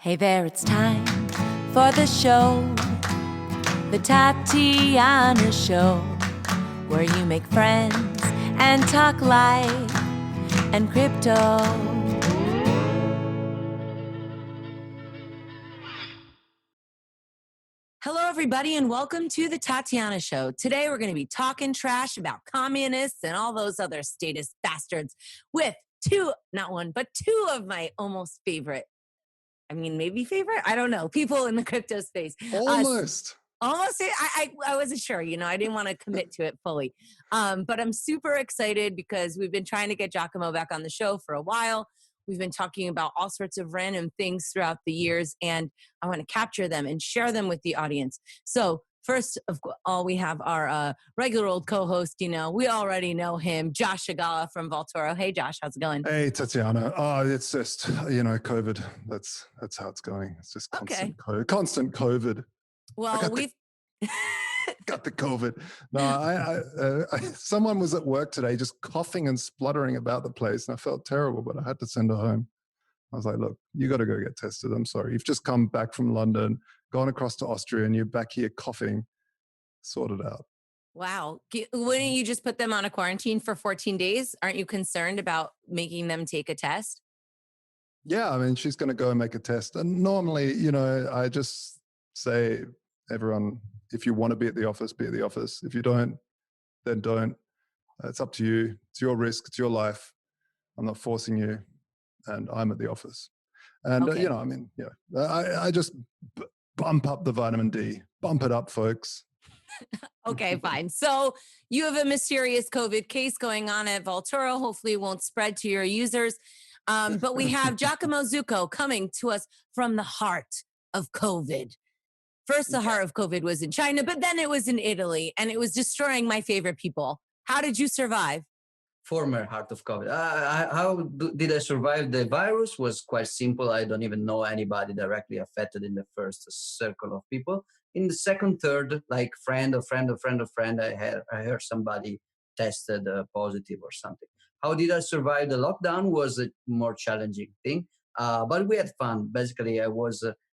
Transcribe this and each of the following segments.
Hey there, it's time for the show, the Tatiana Show, where you make friends and talk life and crypto. Hello, everybody, and welcome to the Tatiana Show. Today, we're going to be talking trash about communists and all those other statist bastards with not one, but two of my almost favorite, maybe favorite, I don't know, people in the crypto space. Almost. I wasn't sure, I didn't want to commit to it fully. But I'm super excited because we've been trying to get Giacomo back on the show for a while. We've been talking about all sorts of random things throughout the years, and I want to capture them and share them with the audience. So first of all, we have our regular old co-host, we already know him, Josh Agala from Voltoro. Hey, Josh, how's it going? Hey, Tatiana. It's just, COVID. That's how it's going. It's just constant COVID. Well, we've got the COVID. No, someone was at work today just coughing and spluttering about the place, and I felt terrible, but I had to send her home. I was like, look, you got to go get tested. I'm sorry. You've just come back from London, gone across to Austria, and you're back here coughing. Sort it out. Wow. Wouldn't you just put them on a quarantine for 14 days? Aren't you concerned about making them take a test? Yeah, she's going to go and make a test. And normally, I just say, everyone, if you want to be at the office, be at the office. If you don't, then don't. It's up to you. It's your risk. It's your life. I'm not forcing you. And I'm at the office. And, Okay. I just bump up the vitamin D. Bump it up, folks. Okay, fine. So you have a mysterious COVID case going on at Voltoro. Hopefully it won't spread to your users. But we have Giacomo Zucco coming to us from the heart of COVID. First, the heart of COVID was in China, but then it was in Italy, and it was destroying my favorite people. How did you survive? Former heart of COVID. Did I survive the virus? Was quite simple. I don't even know anybody directly affected in the first circle of people. In the second, third, like friend, I heard somebody tested positive or something. How did I survive the lockdown was a more challenging thing, but we had fun. Basically,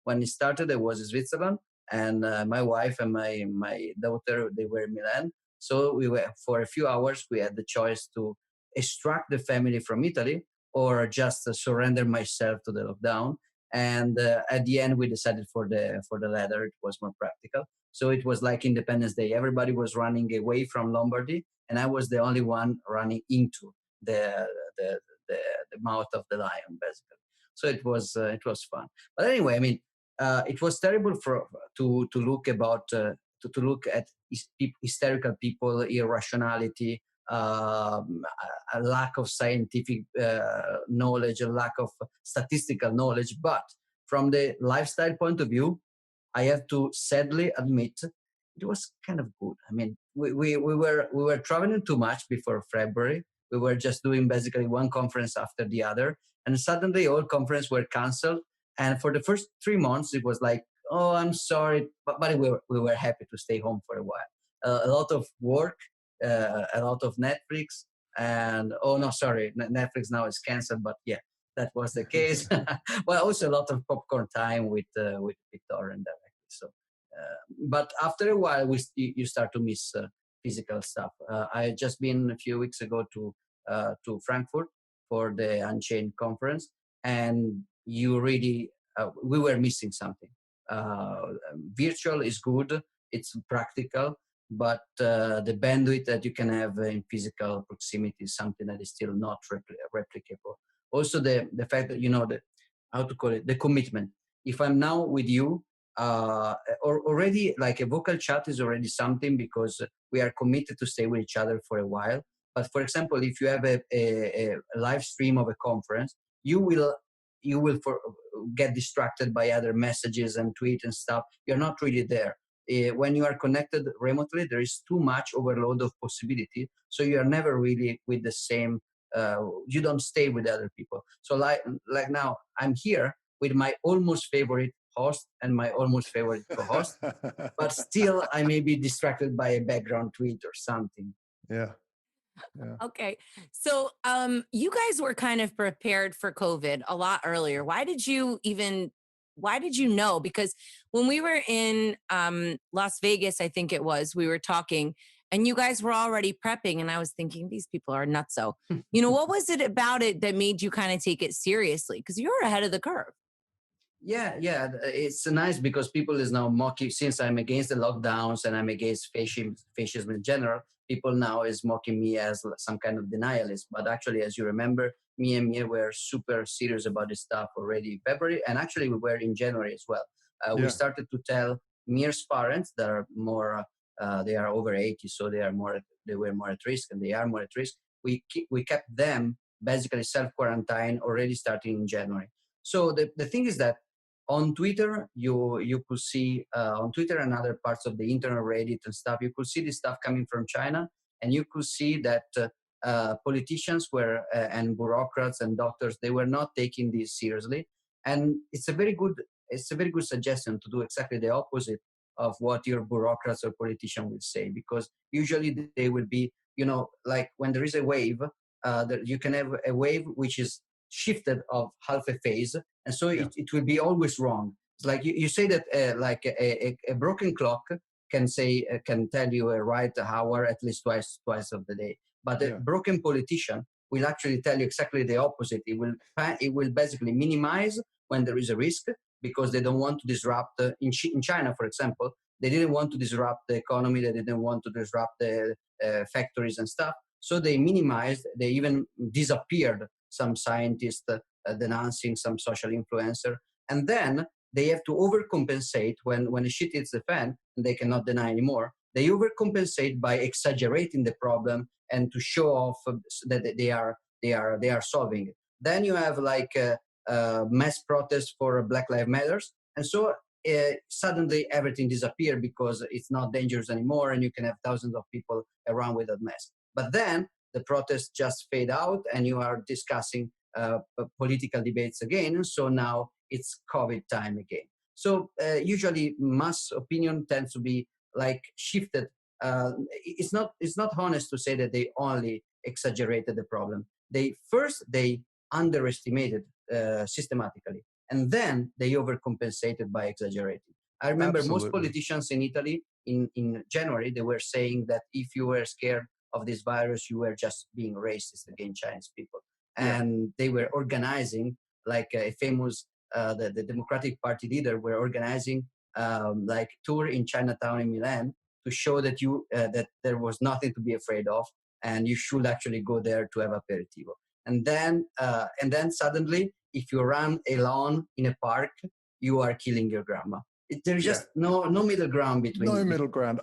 when it started, I was in Switzerland, and my wife and my daughter, they were in Milan. So we were, for a few hours, we had the choice to extract the family from Italy or just surrender myself to the lockdown. And at the end, we decided for the latter. It was more practical. So it was like Independence Day. Everybody was running away from Lombardy, and I was the only one running into the mouth of the lion, basically. So it was fun. But anyway, it was terrible to look at hysterical people, irrationality, a lack of scientific knowledge, a lack of statistical knowledge. But from the lifestyle point of view, I have to sadly admit it was kind of good. We were traveling too much before February. We were just doing basically one conference after the other, and suddenly all conferences were canceled. And for the first 3 months, it was like, oh, I'm sorry, but we were happy to stay home for a while. A lot of work, a lot of Netflix, and Netflix now is canceled, but yeah, that was the case. Well, also a lot of popcorn time with Theorem directly. So, but after a while, you start to miss physical stuff. I just been a few weeks ago to Frankfurt for the Unchained conference, and you really we were missing something. Virtual is good, it's practical, but the bandwidth that you can have in physical proximity is something that is still not replicable. Also, the fact that the commitment. If I'm now with you, or already like a vocal chat is already something, because we are committed to stay with each other for a while. But for example, if you have a live stream of a conference, you will get distracted by other messages and tweets and stuff. You're not really there. When you are connected remotely, there is too much overload of possibility. So you are never really with the same, you don't stay with other people. So like now, I'm here with my almost favorite host and my almost favorite co-host, but still I may be distracted by a background tweet or something. Yeah. Okay. So you guys were kind of prepared for COVID a lot earlier. Why did you even why did you know? Because when we were in Las Vegas, I think it was, we were talking and you guys were already prepping. And I was thinking, these people are nutso. You know, what was it about it that made you kind of take it seriously? Because you're ahead of the curve. Yeah, it's nice because people is now mocking, since I'm against the lockdowns and I'm against fascism in general, people now is mocking me as some kind of denialist. But actually, as you remember, me and Mia were super serious about this stuff already in February, and actually we were in January as well. We started to tell Mia's parents that are more, they are over 80, so they were more at risk, and they are more at risk. We kept them basically self-quarantine already starting in January. So the thing is that on Twitter, you could see on Twitter and other parts of the internet, Reddit and stuff, you could see this stuff coming from China, and you could see that politicians were and bureaucrats and doctors, they were not taking this seriously. And it's a very good suggestion to do exactly the opposite of what your bureaucrats or politician will say, because usually they will be, like when there is a wave, you can have a wave which is shifted of half a phase, and so it will be always wrong. It's like you say that like a broken clock can tell you a right hour at least twice of the day, but a broken politician will actually tell you exactly the opposite. It will basically minimize when there is a risk, because they don't want to disrupt in China, for example, they didn't want to disrupt the economy, they didn't want to disrupt the factories and stuff, so they minimized, they even disappeared some scientist denouncing some social influencer, and then they have to overcompensate when the shit hits the fan and they cannot deny anymore. They overcompensate by exaggerating the problem and to show off that they are solving it. Then you have like mass protests for Black Lives Matters, and so suddenly everything disappears because it's not dangerous anymore, and you can have thousands of people around with that mess. But then the protests just fade out and you are discussing political debates again. So now it's COVID time again. So usually mass opinion tends to be like shifted. It's not honest to say that they only exaggerated the problem. They underestimated systematically, and then they overcompensated by exaggerating. I remember most politicians in Italy in January, they were saying that if you were scared of this virus, you were just being racist against Chinese people. And they were organizing, like a famous, the Democratic Party leader were organizing like tour in Chinatown in Milan to show that that there was nothing to be afraid of, and you should actually go there to have aperitivo. And then suddenly, if you run alone in a park, you are killing your grandma. There's just no middle ground between. No middle ground.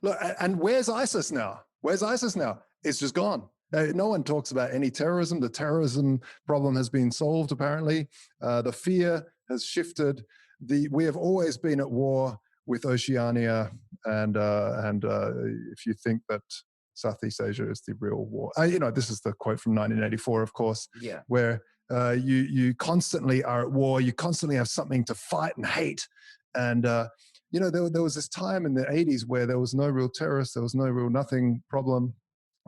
Look, and where's ISIS now? It's just gone. No one talks about any terrorism. The terrorism problem has been solved, apparently. The fear has shifted. We have always been at war with Oceania, and if you think that Southeast Asia is the real war, this is the quote from 1984, of course, where you constantly are at war. You constantly have something to fight and hate, and there was this time in the 80s where there was no real terrorist, there was no real nothing problem.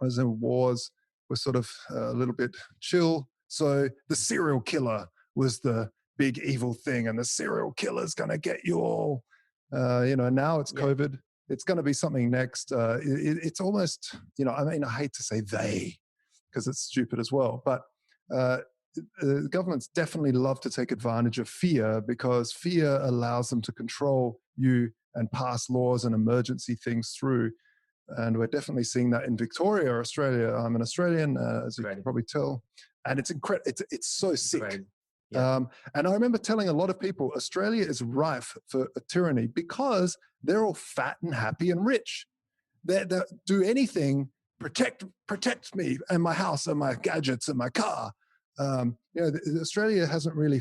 As in wars were sort of a little bit chill. So the serial killer was the big evil thing, and the serial killer's going to get you all. Now it's COVID. It's going to be something next. It's almost, I hate to say they, because it's stupid as well, but governments definitely love to take advantage of fear, because fear allows them to control you and pass laws and emergency things through. And we're definitely seeing that in Victoria, Australia. I'm an Australian, as you can probably tell. And it's incredible. It's so sick. And I remember telling a lot of people, Australia is rife for a tyranny because they're all fat and happy and rich. They do anything, protect me and my house and my gadgets and my car. Australia hasn't really,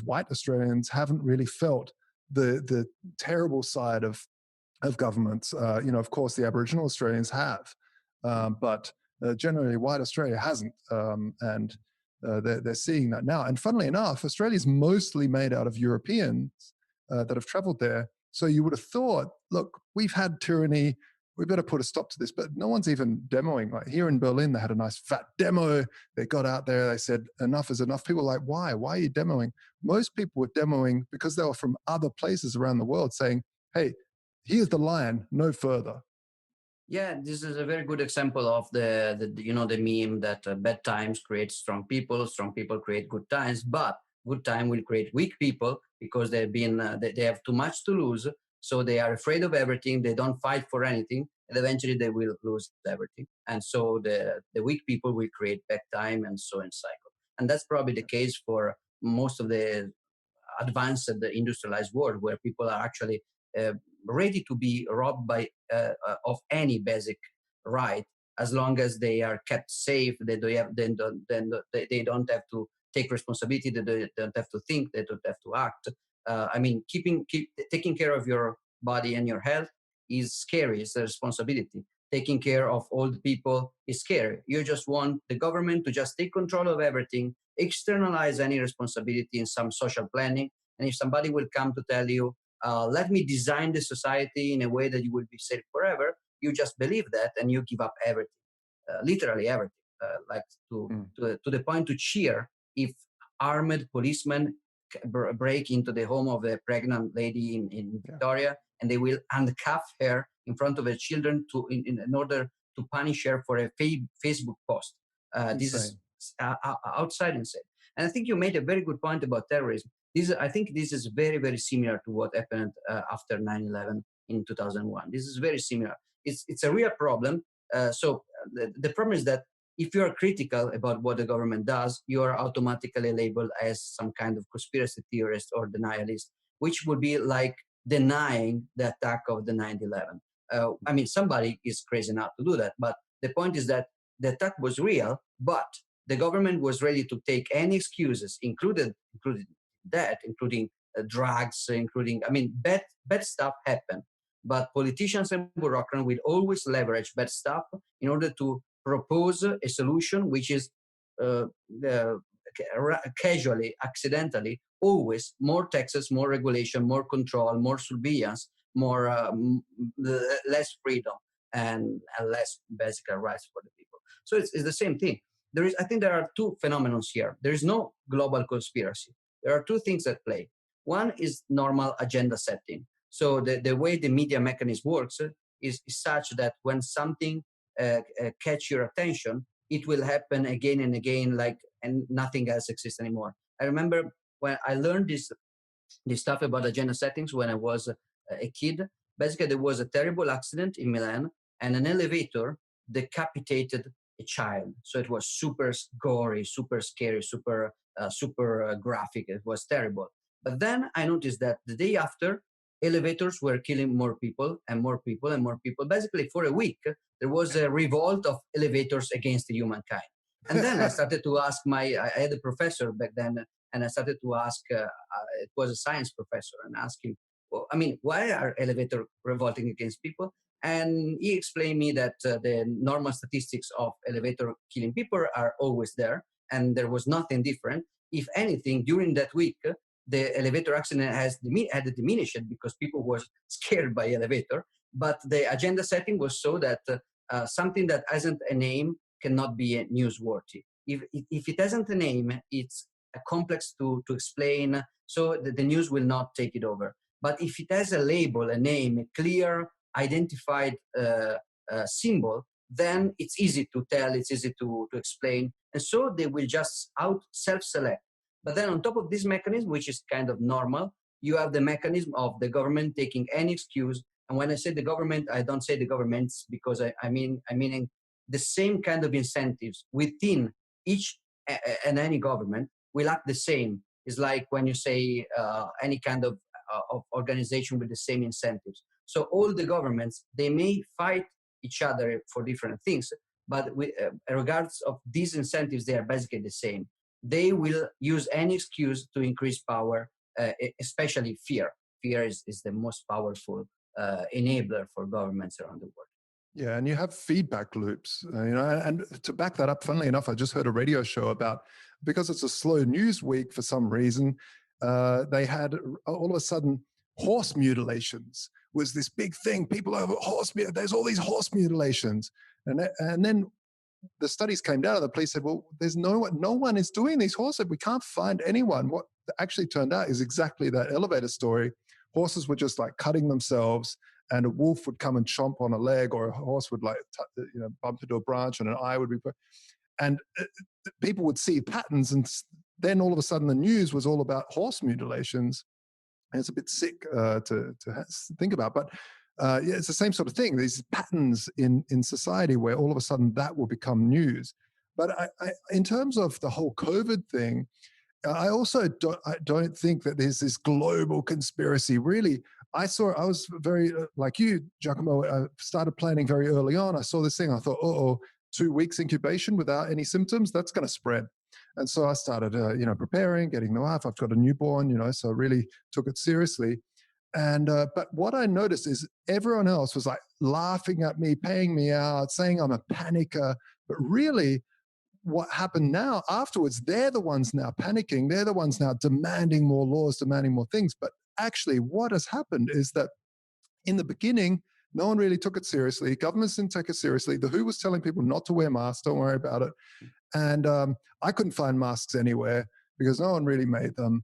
white Australians haven't really felt the terrible side of governments. Of course, the Aboriginal Australians have, but generally white Australia hasn't. And they're seeing that now. And funnily enough, Australia is mostly made out of Europeans that have traveled there. So you would have thought, look, we've had tyranny, we better put a stop to this. But no one's even demoing. Like here in Berlin, they had a nice fat demo. They got out there, they said, enough is enough. People were like, why? Why are you demoing? Most people were demoing because they were from other places around the world saying, hey, here's the line, no further. Yeah, this is a very good example of the the meme that bad times create strong people create good times, but good time will create weak people because they have too much to lose, so they are afraid of everything. They don't fight for anything, and eventually they will lose everything. And so the weak people will create bad time, and so in cycle. And that's probably the case for most of the advanced industrialized world, where people are actually uh, ready to be robbed by of any basic right, as long as they are kept safe. They don't have to take responsibility. They don't have to think. They don't have to act. I mean, taking care of your body and your health is scary. It's a responsibility. Taking care of old people is scary. You just want the government to just take control of everything, externalize any responsibility in some social planning. And if somebody will come to tell you, let me design the society in a way that you will be safe forever, you just believe that and you give up everything, literally everything, like to the point to cheer if armed policemen break into the home of a pregnant lady in Victoria, and they will handcuff her in front of her children in order to punish her for a Facebook post. This is outside insane. And I think you made a very good point about terrorism. I think this is very, very similar to what happened after 9/11 in 2001. This is very similar. It's a real problem. The problem is that if you are critical about what the government does, you are automatically labeled as some kind of conspiracy theorist or denialist, which would be like denying the attack of the 9/11. I mean, somebody is crazy enough to do that, but the point is that the attack was real, but the government was ready to take any excuses, including that, including drugs, including, I mean, bad stuff happened. But politicians and bureaucrats will always leverage bad stuff in order to propose a solution which is casually, accidentally, always more taxes, more regulation, more control, more surveillance, less freedom, and less basic rights for the people. So it's the same thing. I think there are two phenomena here. There is no global conspiracy. There are two things at play. One is normal agenda setting. So the way the media mechanism works is such that when something catch your attention, it will happen again and again, and nothing else exists anymore. I remember when I learned this stuff about agenda settings when I was a kid. Basically, there was a terrible accident in Milan, and an elevator decapitated a child. So it was super gory, super scary, super graphic. It was terrible. But then I noticed that the day after, elevators were killing more people and more people and more people. Basically, for a week, there was a revolt of elevators against humankind. And then I started to ask I had a professor back then, and I started to ask, it was a science professor, and asked him, well, I mean, why are elevators revolting against people? And he explained me that the normal statistics of elevator killing people are always there, and there was nothing different. If anything, during that week, the elevator accident had diminished because people were scared by elevator. But the agenda setting was so that something that hasn't a name cannot be newsworthy. If it hasn't a name, it's complex to explain, so the news will not take it over. But if it has a label, a name, a clear identified symbol, then it's easy to tell, it's easy to explain. And so they will just self-select. But then on top of this mechanism, which is kind of normal, you have the mechanism of the government taking any excuse. And when I say the government, I don't say the governments, because I mean the same kind of incentives within each and any government will act the same. It's like when you say any kind of organization with the same incentives. So all the governments, they may fight each other for different things, but with regards of these incentives, they are basically the same. They will use any excuse to increase power, especially fear. Fear is the most powerful enabler for governments around the world. Yeah, and you have feedback loops, and to back that up, funnily enough, I just heard a radio show about, because it's a slow news week for some reason, they had all of a sudden horse mutilations, was this big thing. People over there's all these horse mutilations. And then the studies came down and the police said, well, there's no one is doing these horses. We can't find anyone. What actually turned out is exactly that elevator story. Horses were just like cutting themselves, and a wolf would come and chomp on a leg, or a horse would like, bump into a branch and an eye would be put. And people would see patterns, and then all of a sudden the news was all about horse mutilations. And it's a bit sick to think about, but yeah, it's the same sort of thing. These patterns in society where all of a sudden that will become news. But in terms of the whole COVID thing, I also don't think that there's this global conspiracy. Really, I was very, like you, Giacomo, I started planning very early on. I saw this thing. I thought, 2 weeks incubation without any symptoms, that's going to spread. And so I started, preparing, getting the wife. I've got a newborn, so I really took it seriously. And but what I noticed is everyone else was like laughing at me, paying me out, saying I'm a panicker. But really, what happened now afterwards, they're the ones now panicking. They're the ones now demanding more laws, demanding more things. But actually, what has happened is that in the beginning, no one really took it seriously. Governments didn't take it seriously. The WHO was telling people not to wear masks. Don't worry about it. And I couldn't find masks anywhere because no one really made them,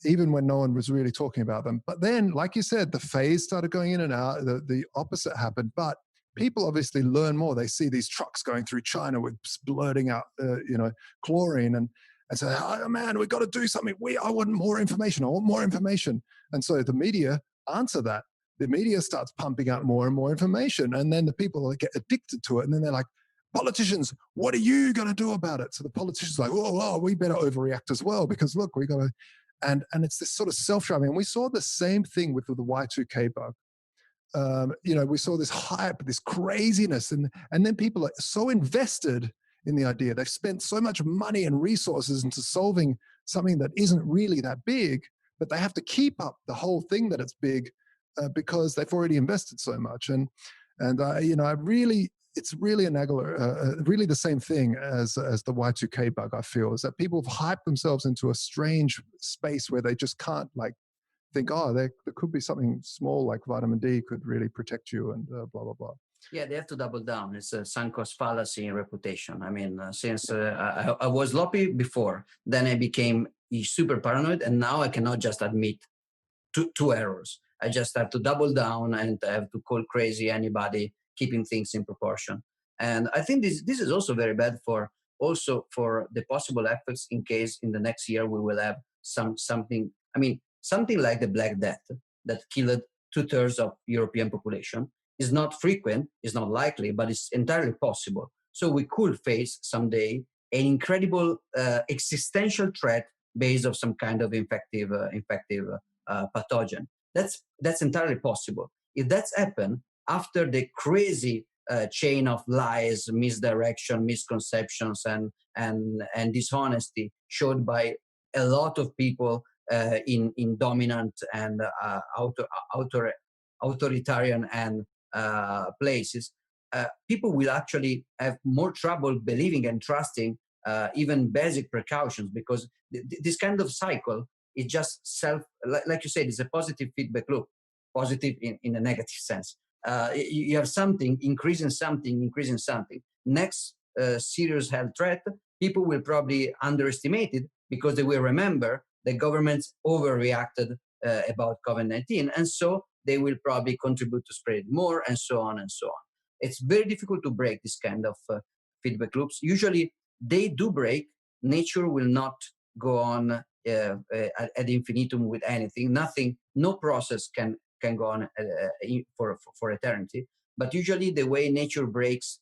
even when no one was really talking about them. But then, like you said, the phase started going in and out. The opposite happened. But people obviously learn more. They see these trucks going through China with blurting out, chlorine, and say, "Oh man, we've got to do something. I want more information. I want more information." And so the media answer that. The media starts pumping out more and more information, and then the people get addicted to it, and then they're like, politicians, what are you going to do about it? So the politicians are like, whoa, we better overreact as well, because look, we got to, and it's this sort of self-driving. And we saw the same thing with the Y2K bug. We saw this hype, this craziness, and then people are so invested in the idea. They've spent so much money and resources into solving something that isn't really that big, but they have to keep up the whole thing that it's big because they've already invested so much. And I really, it's really really the same thing as the Y2K bug, I feel, is that people have hyped themselves into a strange space where they just can't think, there could be something small like vitamin D could really protect you and blah, blah, blah. Yeah, they have to double down. It's a sunk cost fallacy in reputation. I mean, since I was sloppy before, then I became super paranoid, and now I cannot just admit two errors. I just have to double down, and I have to call crazy anybody keeping things in proportion. And I think this is also very bad for the possible effects in case in the next year we will have something. I mean, something like the Black Death that killed 2/3 of European population is not frequent, is not likely, but it's entirely possible. So we could face someday an incredible existential threat based on some kind of infective pathogen. That's entirely possible. If that's happened after the crazy chain of lies, misdirection, misconceptions, and dishonesty showed by a lot of people in dominant and authoritarian and places, people will actually have more trouble believing and trusting even basic precautions, because this kind of cycle is just like you said, it's a positive feedback loop, positive in a negative sense. You have something, increasing something. Next serious health threat, people will probably underestimate it because they will remember the governments overreacted about COVID-19, and so they will probably contribute to spread more, and so on and so on. It's very difficult to break this kind of feedback loops. Usually they do break. Nature will not go on ad infinitum with anything. Nothing, no process can go on for eternity. But usually the way nature breaks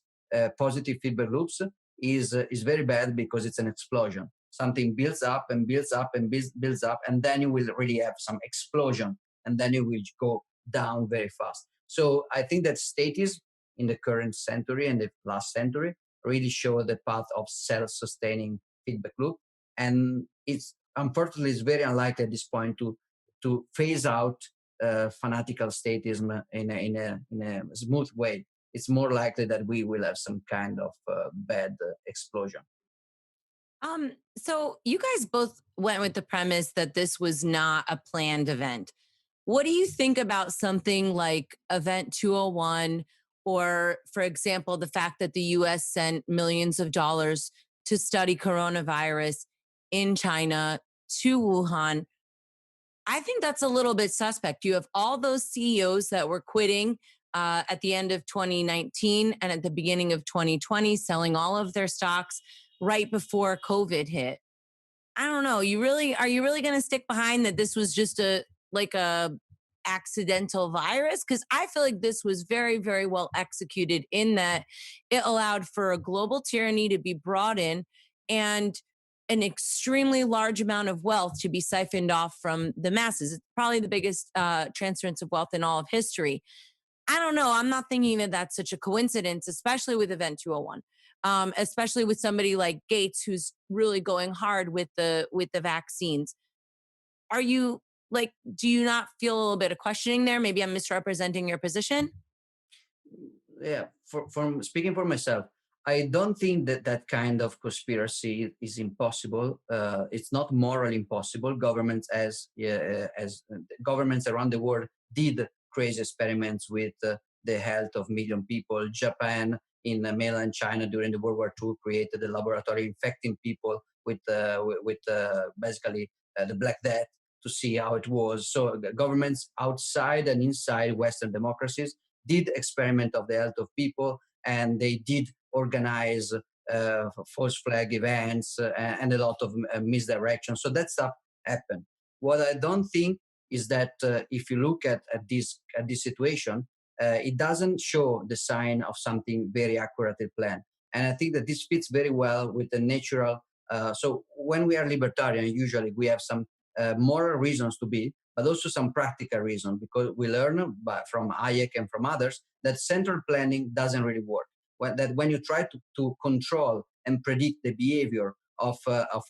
positive feedback loops is very bad, because it's an explosion. Something builds up and builds up and builds up, and then you will really have some explosion, and then it will go down very fast. So I think that statism in the current century and the last century really show the path of self-sustaining feedback loop. And it's unfortunately it's very unlikely at this point to phase out fanatical statism in a smooth way. It's more likely that we will have some kind of bad explosion. So you guys both went with the premise that this was not a planned event. What do you think about something like Event 201, or, for example, the fact that the US sent millions of dollars to study coronavirus in China to Wuhan? I think that's a little bit suspect. You have all those CEOs that were quitting at the end of 2019 and at the beginning of 2020, selling all of their stocks right before COVID hit. I don't know. Are you really going to stick behind that this was just a accidental virus? Because I feel like this was very, very well executed in that it allowed for a global tyranny to be brought in and an extremely large amount of wealth to be siphoned off from the masses. It's probably the biggest transference of wealth in all of history. I don't know. I'm not thinking that that's such a coincidence, especially with Event 201, especially with somebody like Gates, who's really going hard with the vaccines. Are you like? Do you not feel a little bit of questioning there? Maybe I'm misrepresenting your position. Yeah, from speaking for myself, I don't think that that kind of conspiracy is impossible. It's not morally impossible. Governments, governments around the world did crazy experiments with the health of million people. Japan in mainland China during the World War II created a laboratory infecting people with basically the Black Death to see how it was. So governments outside and inside Western democracies did experiment of the health of people, and they did organize false flag events and a lot of misdirection. So that stuff happened. What I don't think is that if you look at this situation, it doesn't show the sign of something very accurately planned. And I think that this fits very well with the natural. So when we are libertarian, usually we have some moral reasons to be, but also some practical reasons, because we learn from Hayek and from others that central planning doesn't really work. That when you try to control and predict the behavior of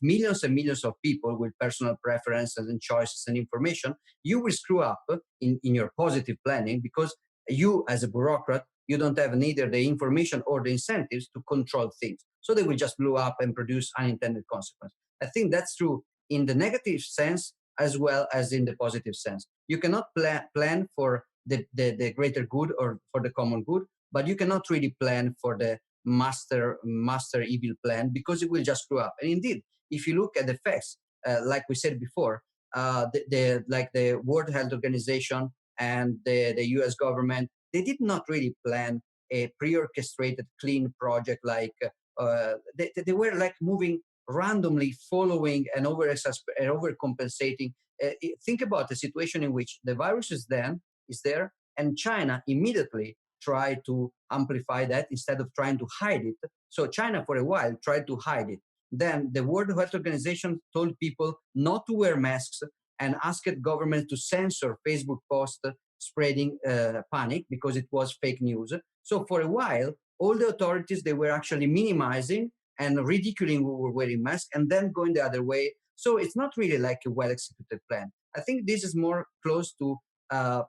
millions and millions of people with personal preferences and choices and information, you will screw up in your positive planning, because you, as a bureaucrat, you don't have neither the information or the incentives to control things. So they will just blow up and produce unintended consequences. I think that's true in the negative sense as well as in the positive sense. You cannot plan for the greater good or for the common good, but you cannot really plan for the master evil plan, because it will just screw up. And indeed, if you look at the facts, like we said before, the World Health Organization and the US government, they did not really plan a pre-orchestrated clean project. They were like moving randomly, following and overcompensating. Think about the situation in which the virus is there, and China immediately tried to amplify that instead of trying to hide it. So China, for a while, tried to hide it. Then the World Health Organization told people not to wear masks and asked governments to censor Facebook posts spreading panic because it was fake news. So for a while, all the authorities, they were actually minimizing and ridiculing who were wearing masks and then going the other way. So it's not really like a well-executed plan. I think this is more close to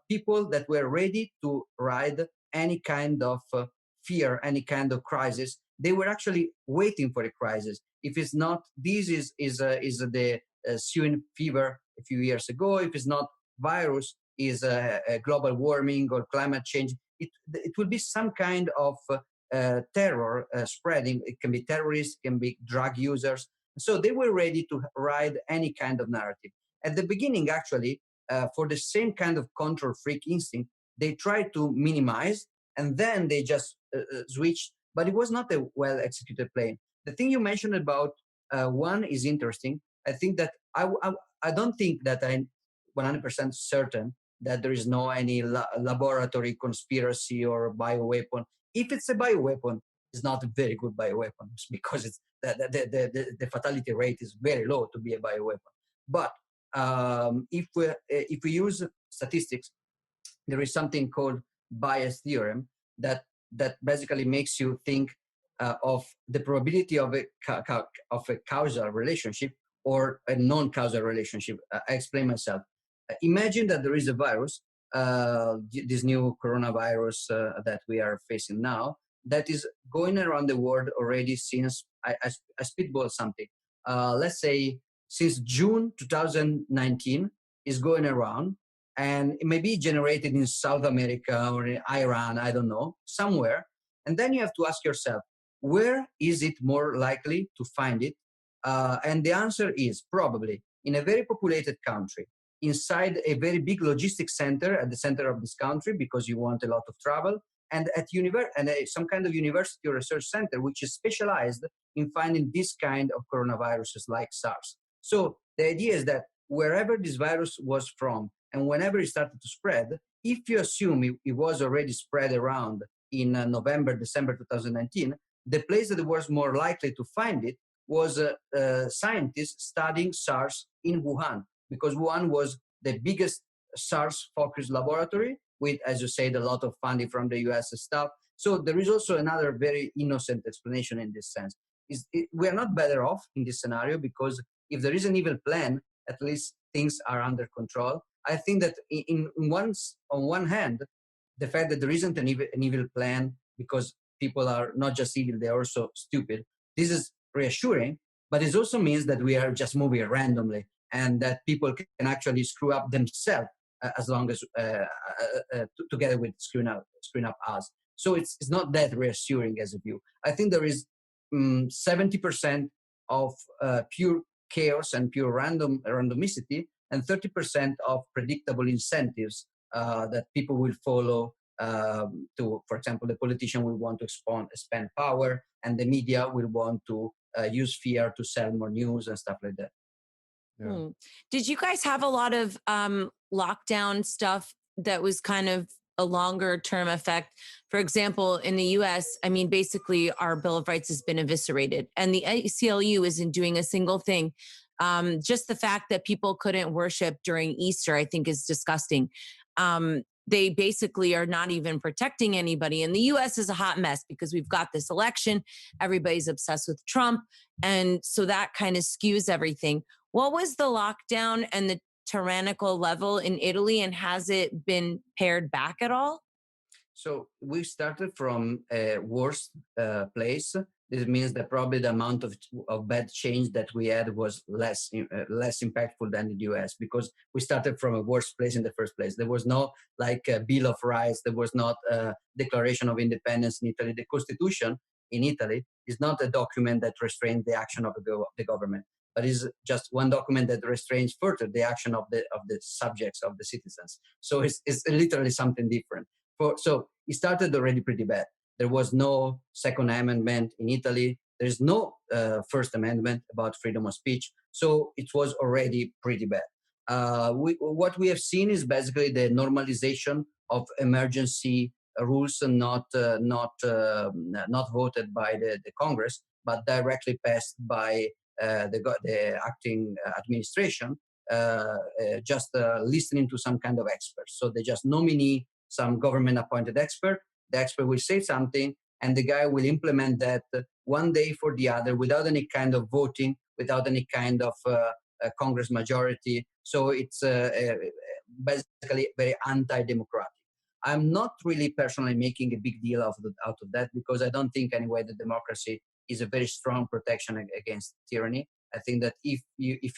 people that were ready to ride any kind of fear, any kind of crisis. They were actually waiting for a crisis. If it's not, this is the swine fever a few years ago. If it's not virus, is global warming or climate change. It will be some kind of terror spreading. It can be terrorists, can be drug users. So they were ready to ride any kind of narrative. At the beginning, actually, for the same kind of control freak instinct, they tried to minimize, and then they just switched. But it was not a well-executed plan. The thing you mentioned about one is interesting. I think that I don't think that I'm 100% certain that there is no any laboratory conspiracy or bioweapon. If it's a bioweapon, it's not a very good bioweapon, because it's the fatality rate is very low to be a bioweapon. But if we use statistics, there is something called bias theorem that basically makes you think of the probability of a causal relationship or a non-causal relationship. I explain myself. Imagine that there is a virus, this new coronavirus that we are facing now, that is going around the world already since, I spitball something, let's say since June 2019 is going around, and it may be generated in South America or in Iran, I don't know, somewhere. And then you have to ask yourself, where is it more likely to find it? And the answer is probably in a very populated country, inside a very big logistics center at the center of this country, because you want a lot of travel, and at some kind of university or research center which is specialized in finding this kind of coronaviruses like SARS. So the idea is that wherever this virus was from and whenever it started to spread, if you assume it was already spread around in November, December 2019, the place that was more likely to find it was scientists studying SARS in Wuhan, because Wuhan was the biggest SARS-focused laboratory with, as you said, a lot of funding from the US and stuff. So there is also another very innocent explanation in this sense. We are not better off in this scenario, because if there is an evil plan, at least things are under control. I think that on one hand, the fact that there isn't an evil plan because people are not just evil, they're also stupid, this is reassuring, but it also means that we are just moving randomly and that people can actually screw up themselves as long as together with screwing up us. So it's not that reassuring as a view. I think there is 70% of pure chaos and pure randomicity, and 30% of predictable incentives that people will follow. For example, the politician will want to expand power, and the media will want to use fear to sell more news and stuff like that. Yeah. Did you guys have a lot of lockdown stuff that was kind of a longer term effect? For example, in the US, I mean, basically our Bill of Rights has been eviscerated and the ACLU isn't doing a single thing. Just the fact that people couldn't worship during Easter, I think is disgusting. They basically are not even protecting anybody. And the US is a hot mess because we've got this election. Everybody's obsessed with Trump. And so that kind of skews everything. What was the lockdown and the tyrannical level in Italy, and has it been pared back at all? So we started from a worse place. This means that probably the amount of bad change that we had was less impactful than in the US, because we started from a worse place in the first place. There was no Bill of Rights. There was not a Declaration of Independence in Italy. The Constitution in Italy is not a document that restrains the action of the government, but is just one document that restrains further the action of the subjects, of the citizens. So it's literally something different. So it started already pretty bad. There was no Second Amendment in Italy. There's no First Amendment about freedom of speech. So it was already pretty bad. What we have seen is basically the normalization of emergency rules, and not voted by the Congress, but directly passed by the acting administration, just listening to some kind of experts. So they just nominate some government-appointed expert. The expert will say something, and the guy will implement that one day for the other without any kind of voting, without any kind of Congress majority. So it's basically very anti-democratic. I'm not really personally making a big deal out of that, because I don't think anyway that democracy is a very strong protection against tyranny. I think that if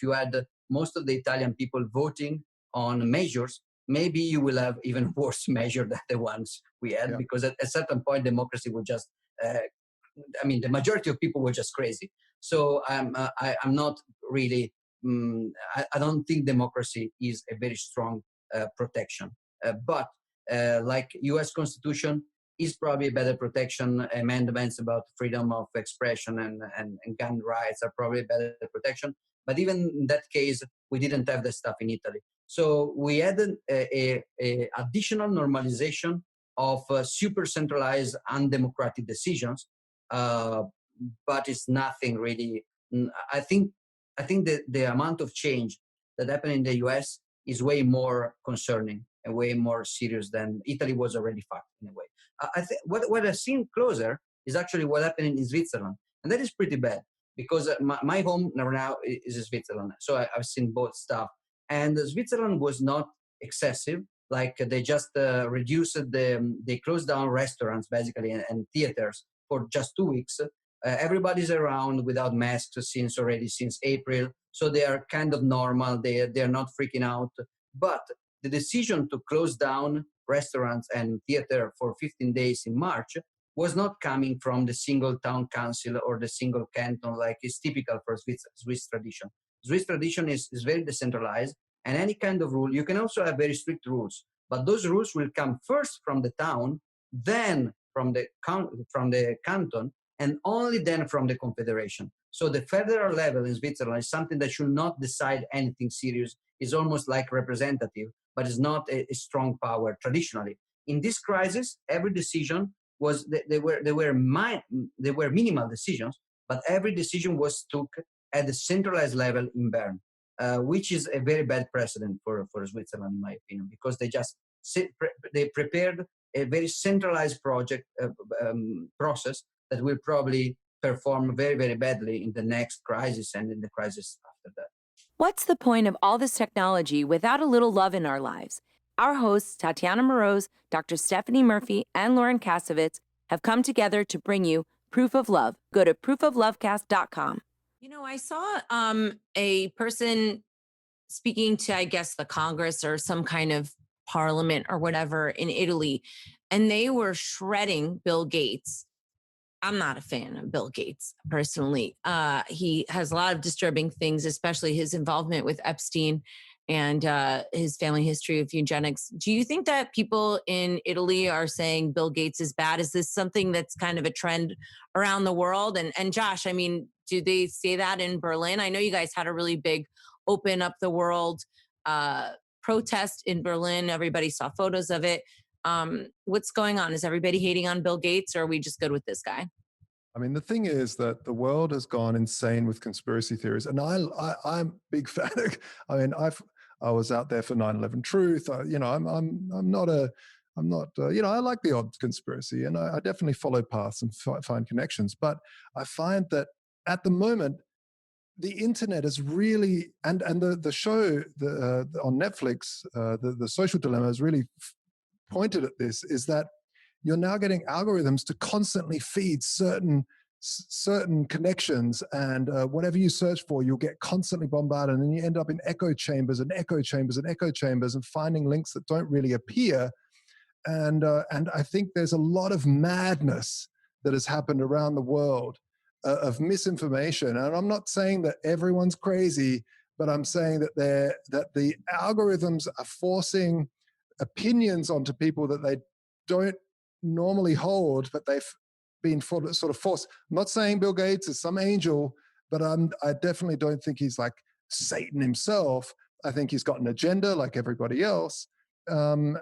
you had most of the Italian people voting on measures, maybe you will have even worse measures than the ones we had, because at a certain point, democracy would just, the majority of people were just crazy. So I'm not really, I don't think democracy is a very strong protection. But like US Constitution is probably a better protection. Amendments about freedom of expression and gun rights are probably a better protection. But even in that case, we didn't have the stuff in Italy. So we had a additional normalization of super centralized, undemocratic decisions, but it's nothing really. I think the amount of change that happened in the US is way more concerning and way more serious than Italy was already fucked in a way. What I've seen closer is actually what happened in Switzerland, and that is pretty bad, because my home now is Switzerland, so I've seen both stuff. And Switzerland was not excessive. Like they just they closed down restaurants basically and theaters for just 2 weeks. Everybody's around without masks since April. So they are kind of normal. They're not freaking out. But the decision to close down restaurants and theater for 15 days in March was not coming from the single town council or the single canton like is typical for Swiss tradition. Swiss tradition is very decentralized, and any kind of rule, you can also have very strict rules, but those rules will come first from the town, then from the canton, and only then from the confederation. So the federal level in Switzerland is something that should not decide anything serious. It's almost like representative, but it's not a strong power traditionally. In this crisis, every decision was they were minimal decisions, but every decision was took at the centralized level in Bern, which is a very bad precedent for Switzerland, in my opinion, because they prepared a very centralized project process that will probably perform very, very badly in the next crisis and in the crisis after that. What's the point of all this technology without a little love in our lives? Our hosts, Tatiana Moroz, Dr. Stephanie Murphy, and Lauren Kasovitz, have come together to bring you Proof of Love. Go to proofoflovecast.com. You know, I saw a person speaking to, I guess, the Congress or some kind of parliament or whatever in Italy, and they were shredding Bill Gates. I'm not a fan of Bill Gates personally. He has a lot of disturbing things, especially his involvement with Epstein and his family history of eugenics. Do you think that people in Italy are saying Bill Gates is bad? Is this something that's kind of a trend around the world? And Josh, I mean, do they say that in Berlin? I know you guys had a really big open up the world protest in Berlin. Everybody saw photos of it. What's going on? Is everybody hating on Bill Gates, or are we just good with this guy? I mean, the thing is that the world has gone insane with conspiracy theories, and I'm a big fan. I mean, I was out there for 9/11 Truth. You know, I'm not you know, I like the odd conspiracy, and I definitely follow paths and find connections. But I find that at the moment, the internet is really and the show on Netflix, the Social Dilemma, has really pointed at this, is that you're now getting algorithms to constantly feed certain connections, and whatever you search for, you'll get constantly bombarded, and then you end up in echo chambers and echo chambers and echo chambers and finding links that don't really appear. And I think there's a lot of madness that has happened around the world of misinformation. And I'm not saying that everyone's crazy, but I'm saying that the algorithms are forcing opinions onto people that they don't normally hold, but they've been sort of forced. I'm not saying Bill Gates is some angel, but I definitely don't think he's like Satan himself. I think he's got an agenda like everybody else. But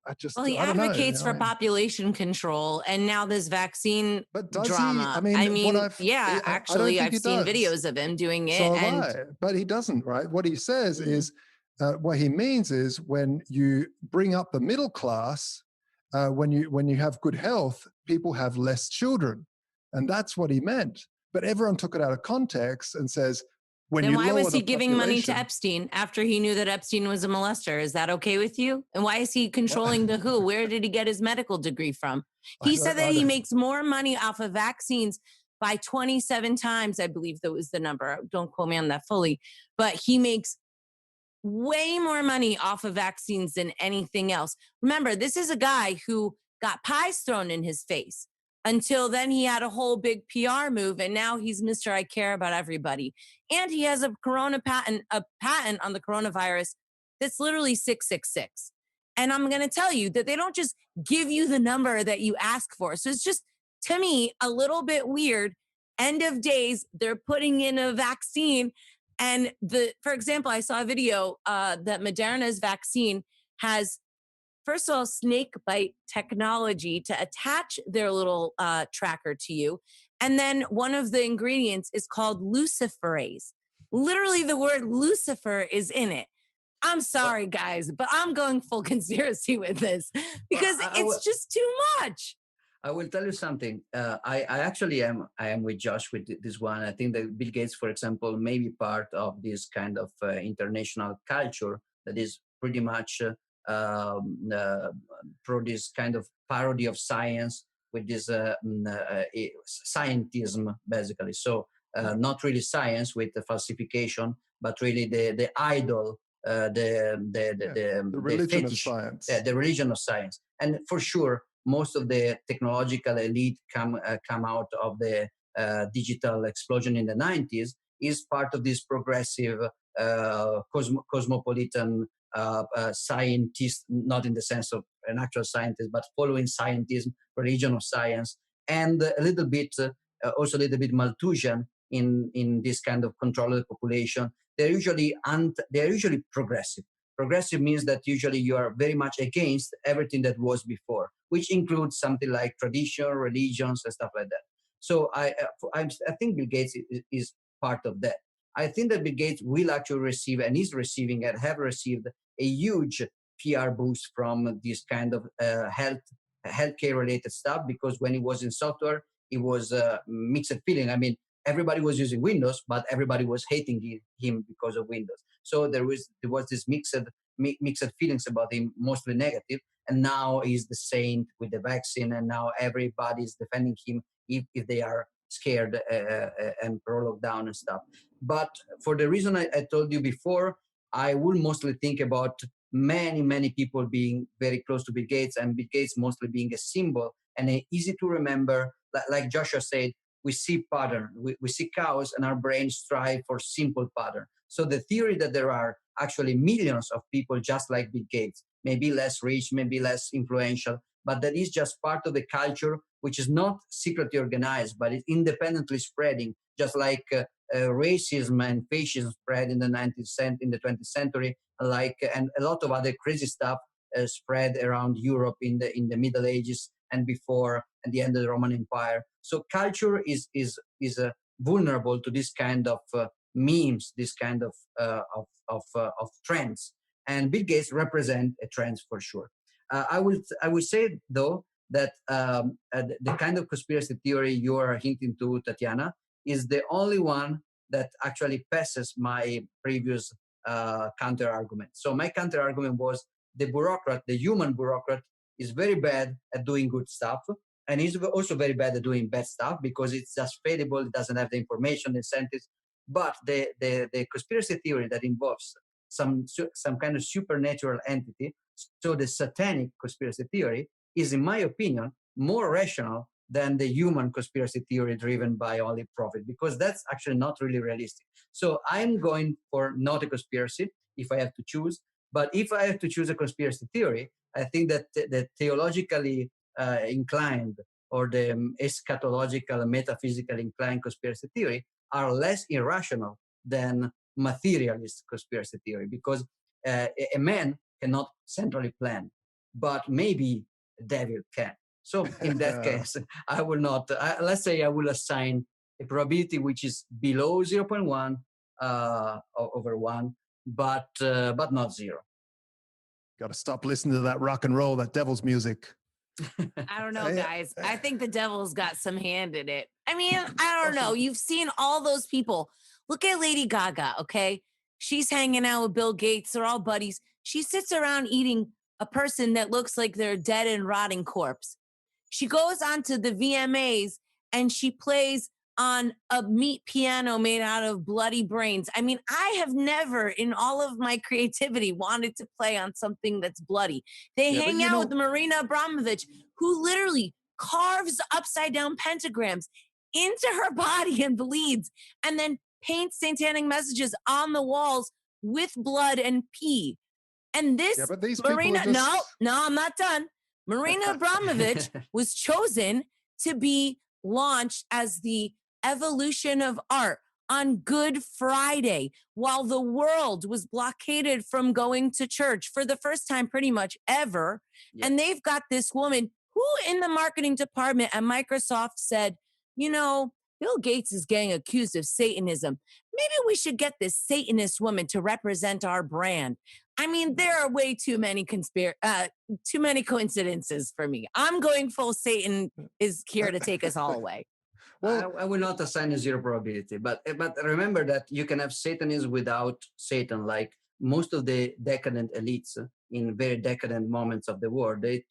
I just, well, he I don't know. advocates for population control, and now this vaccine but does drama. He? I mean, Actually, I've seen videos of him doing it. So have I, but he doesn't, right? What he says is, what he means is when you bring up the middle class, when you have good health, people have less children, and that's what he meant. But everyone took it out of context and says, then why was he giving money to Epstein after he knew that Epstein was a molester? Is that okay with you? And why is he controlling the WHO? Where did he get his medical degree from? He said that he makes more money off of vaccines by 27 times, I believe that was the number. Don't quote me on that fully. But he makes way more money off of vaccines than anything else. Remember, this is a guy who got pies thrown in his face. Until then, he had a whole big PR move, and now he's Mr. I care about everybody. And he has a patent on the coronavirus that's literally 666. And I'm going to tell you that they don't just give you the number that you ask for. So it's just, to me, a little bit weird. End of days, they're putting in a vaccine. And for example, I saw a video that Moderna's vaccine has, first of all, snake bite technology to attach their little tracker to you. And then one of the ingredients is called luciferase. Literally, the word Lucifer is in it. I'm sorry, guys, but I'm going full conspiracy with this because it's just too much. I will tell you something. I actually am with Josh with this one. I think that Bill Gates, for example, may be part of this kind of international culture that is pretty much pro this kind of parody of science with this scientism, basically. So not really science with the falsification, but really the idol The religion of science. The religion of science. And for sure, most of the technological elite come out of the digital explosion in the 90s is part of this progressive cosmopolitan scientist, not in the sense of an actual scientist, but following scientism, religion of science, and a little bit, also a little bit Malthusian in this kind of control of the population. They're usually progressive. Progressive means that usually you are very much against everything that was before, which includes something like tradition, religions, and stuff like that. So I think Bill Gates is part of that. I think that Bill Gates will actually receive and is receiving and have received a huge PR boost from this kind of healthcare related stuff, because when he was in software, it was mixed feeling. I mean, everybody was using Windows, but everybody was hating him because of Windows. So there was this mixed feelings about him, mostly negative. And now he's the saint with the vaccine, and now everybody is defending him if they are scared and pro-lockdown and stuff. But for the reason I told you before, I will mostly think about many people being very close to Bill Gates, and Bill Gates mostly being a symbol and easy to remember. Like Joshua said, we see pattern, we see chaos, and our brains strive for simple pattern. So the theory that there are actually millions of people just like Bill Gates, maybe less rich, maybe less influential, but that is just part of the culture, which is not secretly organized, but it's independently spreading, just like racism and fascism spread in the 20th century, and a lot of other crazy stuff spread around Europe in the Middle Ages and before, at the end of the Roman Empire. So culture is vulnerable to this kind of memes, this kind of trends, and Bill Gates represent a trend for sure. I would say though that the kind of conspiracy theory you are hinting to, Tatiana, is the only one that actually passes my previous counter argument. So my counter argument was the human bureaucrat, is very bad at doing good stuff, and he's also very bad at doing bad stuff because it's just fallible, it doesn't have the information, the incentives. But the conspiracy theory that involves some kind of supernatural entity, so the satanic conspiracy theory, is, in my opinion, more rational than the human conspiracy theory driven by only profit, because that's actually not really realistic. So I'm going for not a conspiracy if I have to choose. But if I have to choose a conspiracy theory, I think that the theologically inclined or the eschatological, metaphysical inclined conspiracy theory are less irrational than materialist conspiracy theory, because a man cannot centrally plan, but maybe the devil can. So in that case, I will not, let's say I will assign a probability which is below 0.1 over 1, but not 0. Got to stop listening to that rock and roll, that devil's music. I don't know, guys. I think the devil's got some hand in it. I mean, I don't know. You've seen all those people. Look at Lady Gaga, okay? She's hanging out with Bill Gates. They're all buddies. She sits around eating a person that looks like they're dead and rotting corpse. She goes onto the VMAs and she plays on a meat piano made out of bloody brains. I mean, I have never in all of my creativity wanted to play on something that's bloody. They hang out with Marina Abramovic, who literally carves upside down pentagrams into her body and bleeds, and then paints satanic messages on the walls with blood and pee. And this Marina, no, I'm not done. Marina Abramovic was chosen to be launched as the evolution of art on Good Friday, while the world was blockaded from going to church for the first time pretty much ever. Yep. And they've got this woman who in the marketing department at Microsoft said, you know, Bill Gates is getting accused of Satanism. Maybe we should get this Satanist woman to represent our brand. I mean, there are way too many coincidences for me. I'm going full Satan is here to take us all away. Well, I will not assign a 0 probability, but remember that you can have Satanism without Satan. Like most of the decadent elites in very decadent moments of the world, they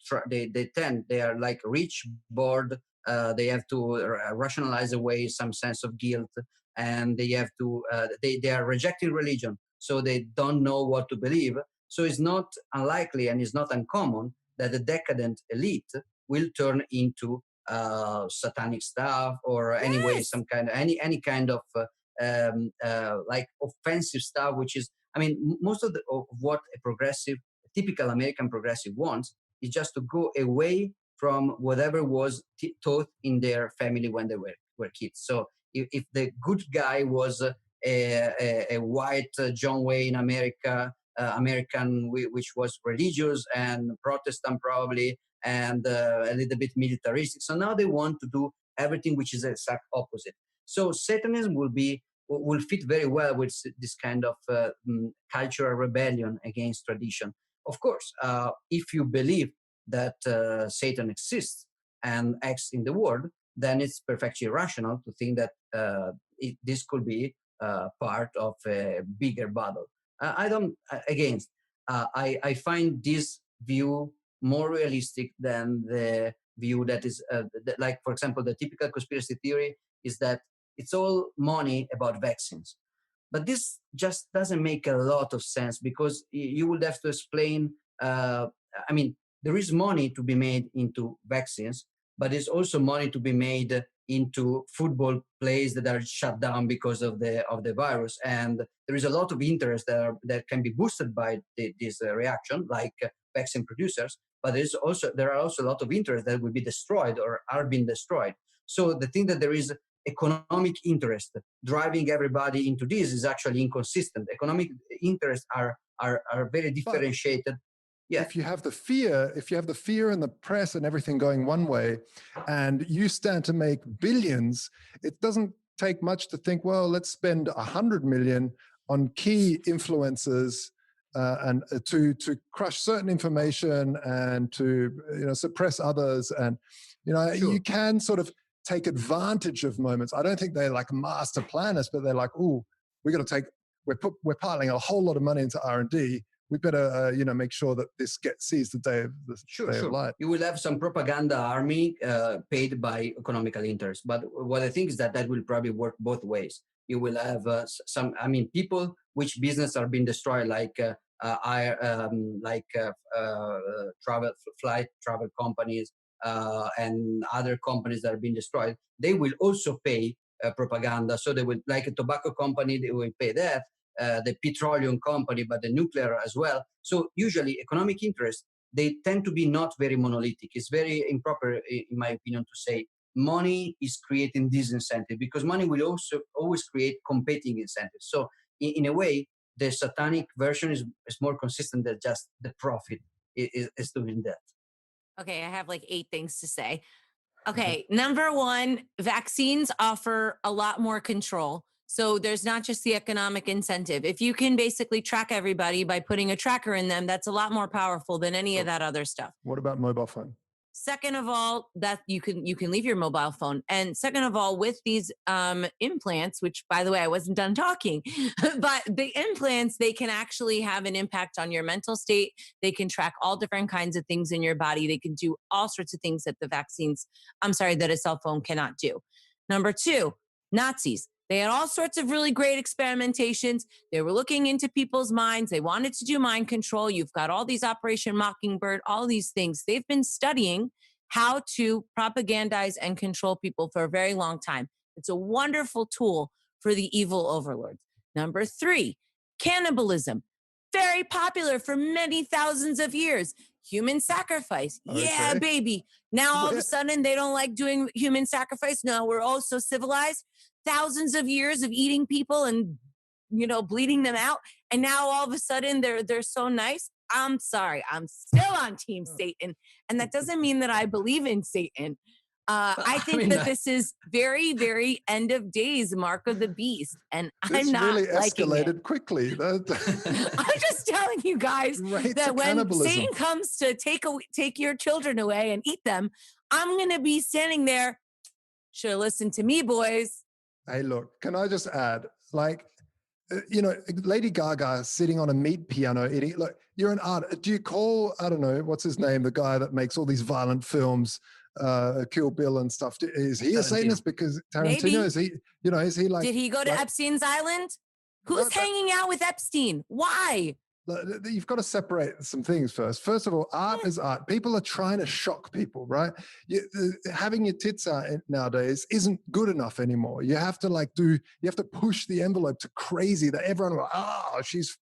are like rich, bored. They have to rationalize away some sense of guilt, and they have to they are rejecting religion. so they don't know what to believe. So it's not unlikely and it's not uncommon that the decadent elite will turn into satanic stuff, or anyway some kind of any kind of like offensive stuff, which is, I mean, most of what a progressive, typical American progressive wants is just to go away from whatever was taught in their family when they were kids. So if the good guy was a white John Wayne American, which was religious and Protestant probably, and a little bit militaristic. So now they want to do everything which is the exact opposite. So Satanism will fit very well with this kind of cultural rebellion against tradition. Of course, if you believe that Satan exists and acts in the world, then it's perfectly rational to think that this could be part of a bigger battle. I find this view more realistic than the view that is, like, for example, the typical conspiracy theory is that it's all money about vaccines. But this just doesn't make a lot of sense, because you would have to explain, I mean, there is money to be made into vaccines, but there's also money to be made into football plays that are shut down because of the virus. And there is a lot of interest that can be boosted by this reaction, like vaccine producers. But there are also a lot of interest that will be destroyed or are being destroyed. So the thing that there is economic interest driving everybody into this is actually inconsistent. Economic interests are very differentiated. Yeah. If you have the fear and the press and everything going one way, and you stand to make billions, it doesn't take much to think, well, let's spend 100 million on key influencers and to crush certain information and to suppress others. And Sure. you can sort of take advantage of moments. I don't think they're like master planners, but they're like, oh, we're piling a whole lot of money into R&D. We better, make sure that this sees the day of light. You will have some propaganda army paid by economical interest. But what I think is that will probably work both ways. You will have people which business are being destroyed, like travel companies and other companies that are being destroyed. They will also pay propaganda. So they will, like a tobacco company, they will pay that. The petroleum company, but the nuclear as well. So usually economic interests, they tend to be not very monolithic. It's very improper, in my opinion, to say money is creating this incentive, because money will also always create competing incentives. So in a way, the satanic version is more consistent than just the profit is doing that. Okay, I have like 8 things to say. Okay, number 1, vaccines offer a lot more control. So there's not just the economic incentive. If you can basically track everybody by putting a tracker in them, that's a lot more powerful than any of that other stuff. What about mobile phone? Second of all, that you can leave your mobile phone. And second of all, with these implants, which by the way, I wasn't done talking, but the implants, they can actually have an impact on your mental state. They can track all different kinds of things in your body. They can do all sorts of things that that a cell phone cannot do. Number 2, Nazis. They had all sorts of really great experimentations. They were looking into people's minds. They wanted to do mind control. You've got all these Operation Mockingbird, all these things. They've been studying how to propagandize and control people for a very long time. It's a wonderful tool for the evil overlords. Number 3, cannibalism. Very popular for many thousands of years. Human sacrifice. Okay. Yeah, baby. Now all of a sudden they don't like doing human sacrifice. No, we're all so civilized. Thousands of years of eating people and, bleeding them out. And now all of a sudden they're so nice. I'm sorry. I'm still on Team Satan. And that doesn't mean that I believe in Satan. I think that this is very, very end of days, mark of the beast. And I'm not really escalated liking it. Quickly. I'm just telling you guys that when Satan comes to take your children away and eat them, I'm going to be standing there. Should have listened to me, boys. Hey, look, can I just add, Lady Gaga sitting on a meat piano eating, look, you're an artist. Do you call, I don't know, what's his name, the guy that makes all these violent films, Kill Bill and stuff? Is he a Satanist? Because Tarantino, maybe. Is he like... Did he go to Epstein's Island? Who's hanging out with Epstein? Why? You've got to separate some things first. First of all, art is art. People are trying to shock people, right? Having your tits out nowadays isn't good enough anymore. You have to you have to push the envelope to crazy that everyone will, she's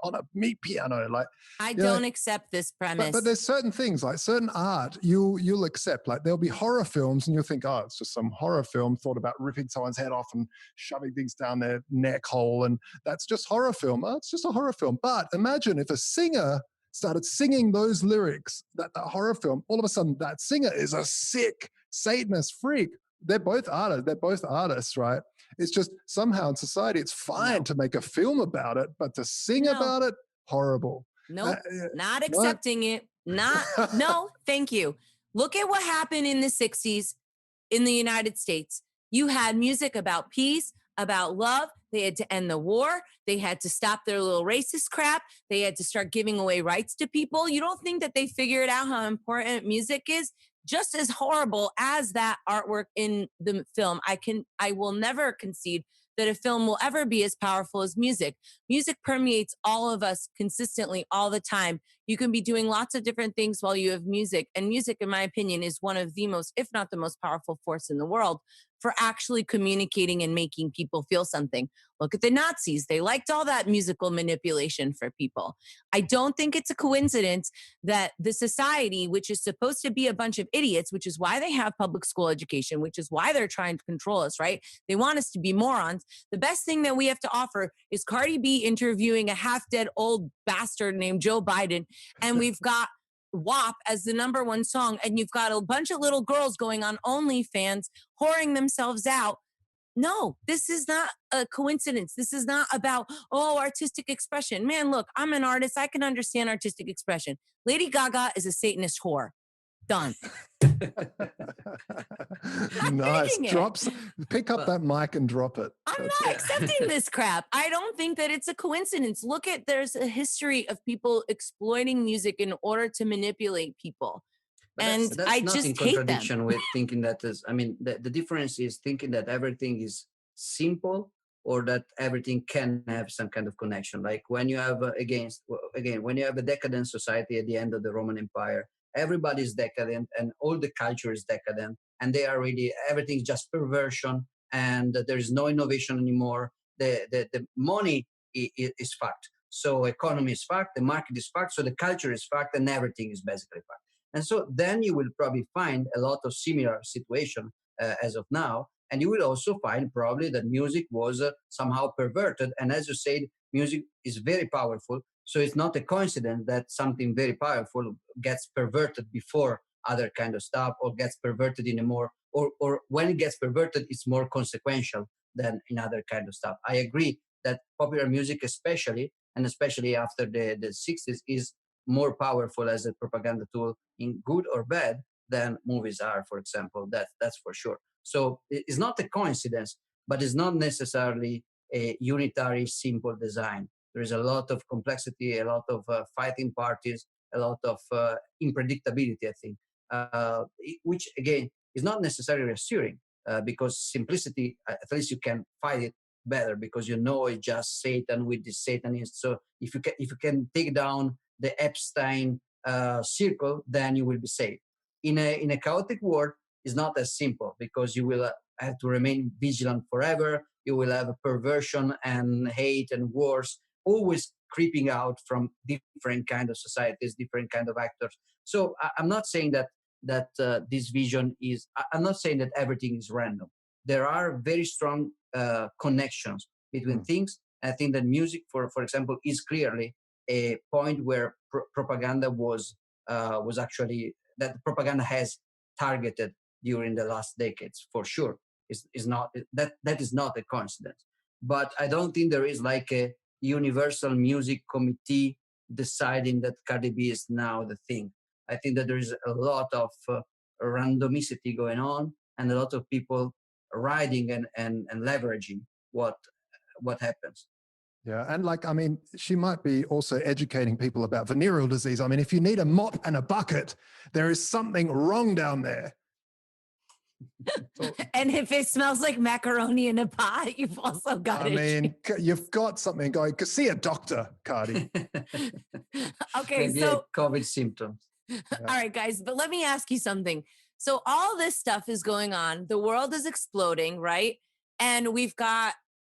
on a meat piano. Like, I don't accept this premise. But there's certain things, like certain art you'll accept. Like there'll be horror films and you'll think, oh, it's just some horror film thought about ripping someone's head off and shoving things down their neck hole, and that's just horror film. Oh, it's just a horror film. But imagine if a singer started singing those lyrics, that horror film, all of a sudden that singer is a sick Satanist freak. They're both artists, right? It's just somehow in society it's fine to make a film about it, but to sing about it, horrible. Nope, not accepting it. No, thank you. Look at what happened in the 60s in the United States. You had music about peace, about love. They had to end the war. They had to stop their little racist crap. They had to start giving away rights to people. You don't think that they figured out how important music is? Just as horrible as that artwork in the film. I will never concede that a film will ever be as powerful as music. Music permeates all of us consistently all the time. You can be doing lots of different things while you have music. And music, in my opinion, is one of the most, if not the most powerful force in the world for actually communicating and making people feel something. Look at the Nazis. They liked all that musical manipulation for people. I don't think it's a coincidence that the society, which is supposed to be a bunch of idiots, which is why they have public school education, which is why they're trying to control us, right? They want us to be morons. The best thing that we have to offer is Cardi B interviewing a half-dead old bastard named Joe Biden, and we've got WAP as the #1 song, and you've got a bunch of little girls going on OnlyFans, whoring themselves out. No, this is not a coincidence. This is not about, artistic expression. Man, look, I'm an artist. I can understand artistic expression. Lady Gaga is a Satanist whore. Done. Nice. Pick up that mic and drop it. I'm not accepting this crap. I don't think that it's a coincidence. Look at, there's a history of people exploiting music in order to manipulate people. But that's I not just in hate contradiction them. with thinking that is, the difference is thinking that everything is simple or that everything can have some kind of connection. Like when you have, when you have a decadent society at the end of the Roman Empire, everybody's decadent and all the culture is decadent, and they are really, everything's just perversion, and there is no innovation anymore. The money is fact. So economy is fact, the market is fact, so the culture is fact, and everything is basically fact. And so then you will probably find a lot of similar situation as of now. And you will also find probably that music was somehow perverted. And as you said, music is very powerful. So it's not a coincidence that something very powerful gets perverted before other kind of stuff, or gets perverted in a more, or when it gets perverted, it's more consequential than in other kind of stuff. I agree that popular music especially, and especially after the 60s, is more powerful as a propaganda tool in good or bad than movies are, for example. That's for sure. So it's not a coincidence, but it's not necessarily a unitary, simple design. There is a lot of complexity, a lot of fighting parties, a lot of unpredictability, I think, which again is not necessarily reassuring because simplicity, at least you can fight it better because you know it's just Satan with the Satanists. So if you can take down the Epstein circle, then you will be safe. In a chaotic world, it's not as simple because you will have to remain vigilant forever. You will have a perversion and hate and wars always creeping out from different kind of societies, different kind of actors. So I'm not saying that this vision is. I'm not saying that everything is random. There are very strong connections between things. I think that music, for example, is clearly a point where propaganda was actually, that propaganda has targeted during the last decades, for sure. Is not that is not a coincidence. But I don't think there is like a universal music committee deciding that Cardi B is now the thing. I think that there is a lot of randomicity going on, and a lot of people riding and leveraging what happens. Yeah, and she might be also educating people about venereal disease. If you need a mop and a bucket, there is something wrong down there. So, And if it smells like macaroni in a pot, you've also got I it. mean, you've got something going. Go see a doctor, Cardi. Okay, Maybe a so COVID symptom. Yeah. all right, guys, but let me ask you something. So all this stuff is going on. The world is exploding, right? And we've got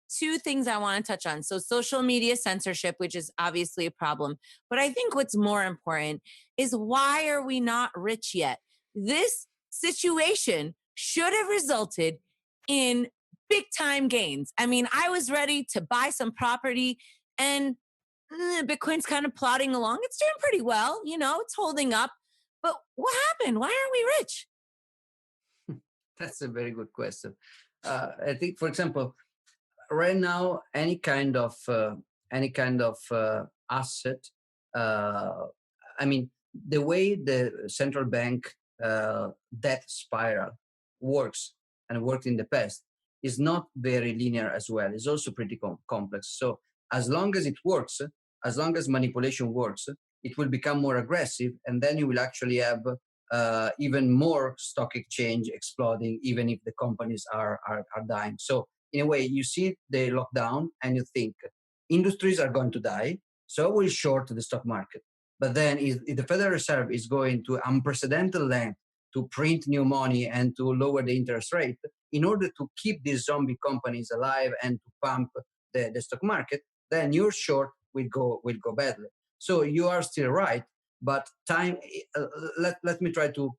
two things I want to touch on. So social media censorship, which is obviously a problem. But I think what's more important is why are we not rich yet? This situation should have resulted in big time gains. I mean, I was ready to buy some property and Bitcoin's kind of plodding along. It's doing pretty well, it's holding up. But what happened? Why aren't we rich? That's a very good question. I think, for example, right now, any kind of asset. I mean, the way the central bank debt spiral works and worked in the past is not very linear as well. It's also pretty complex. So as long as it works, as long as manipulation works, it will become more aggressive, and then you will actually have even more stock exchange exploding, even if the companies are dying. So in a way, you see the lockdown and you think industries are going to die, so we'll short the stock market. But then if the Federal Reserve is going to unprecedented length to print new money and to lower the interest rate in order to keep these zombie companies alive and to pump the stock market, then your short will go badly. So you are still right, but time. Let me try to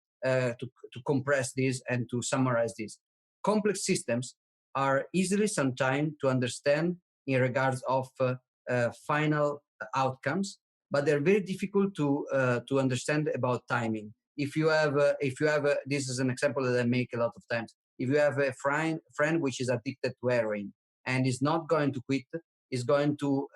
compress this and to summarize this. Complex systems are easily sometimes to understand in regards of final outcomes, but they're very difficult to understand about timing. If you have this is an example that I make a lot of times. If you have a friend which is addicted to heroin and is not going to quit, is going to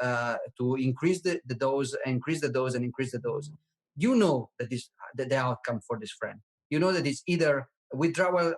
increase the dose, increase the dose, and increase the dose. You know that is the outcome for this friend. You know that it's either withdrawal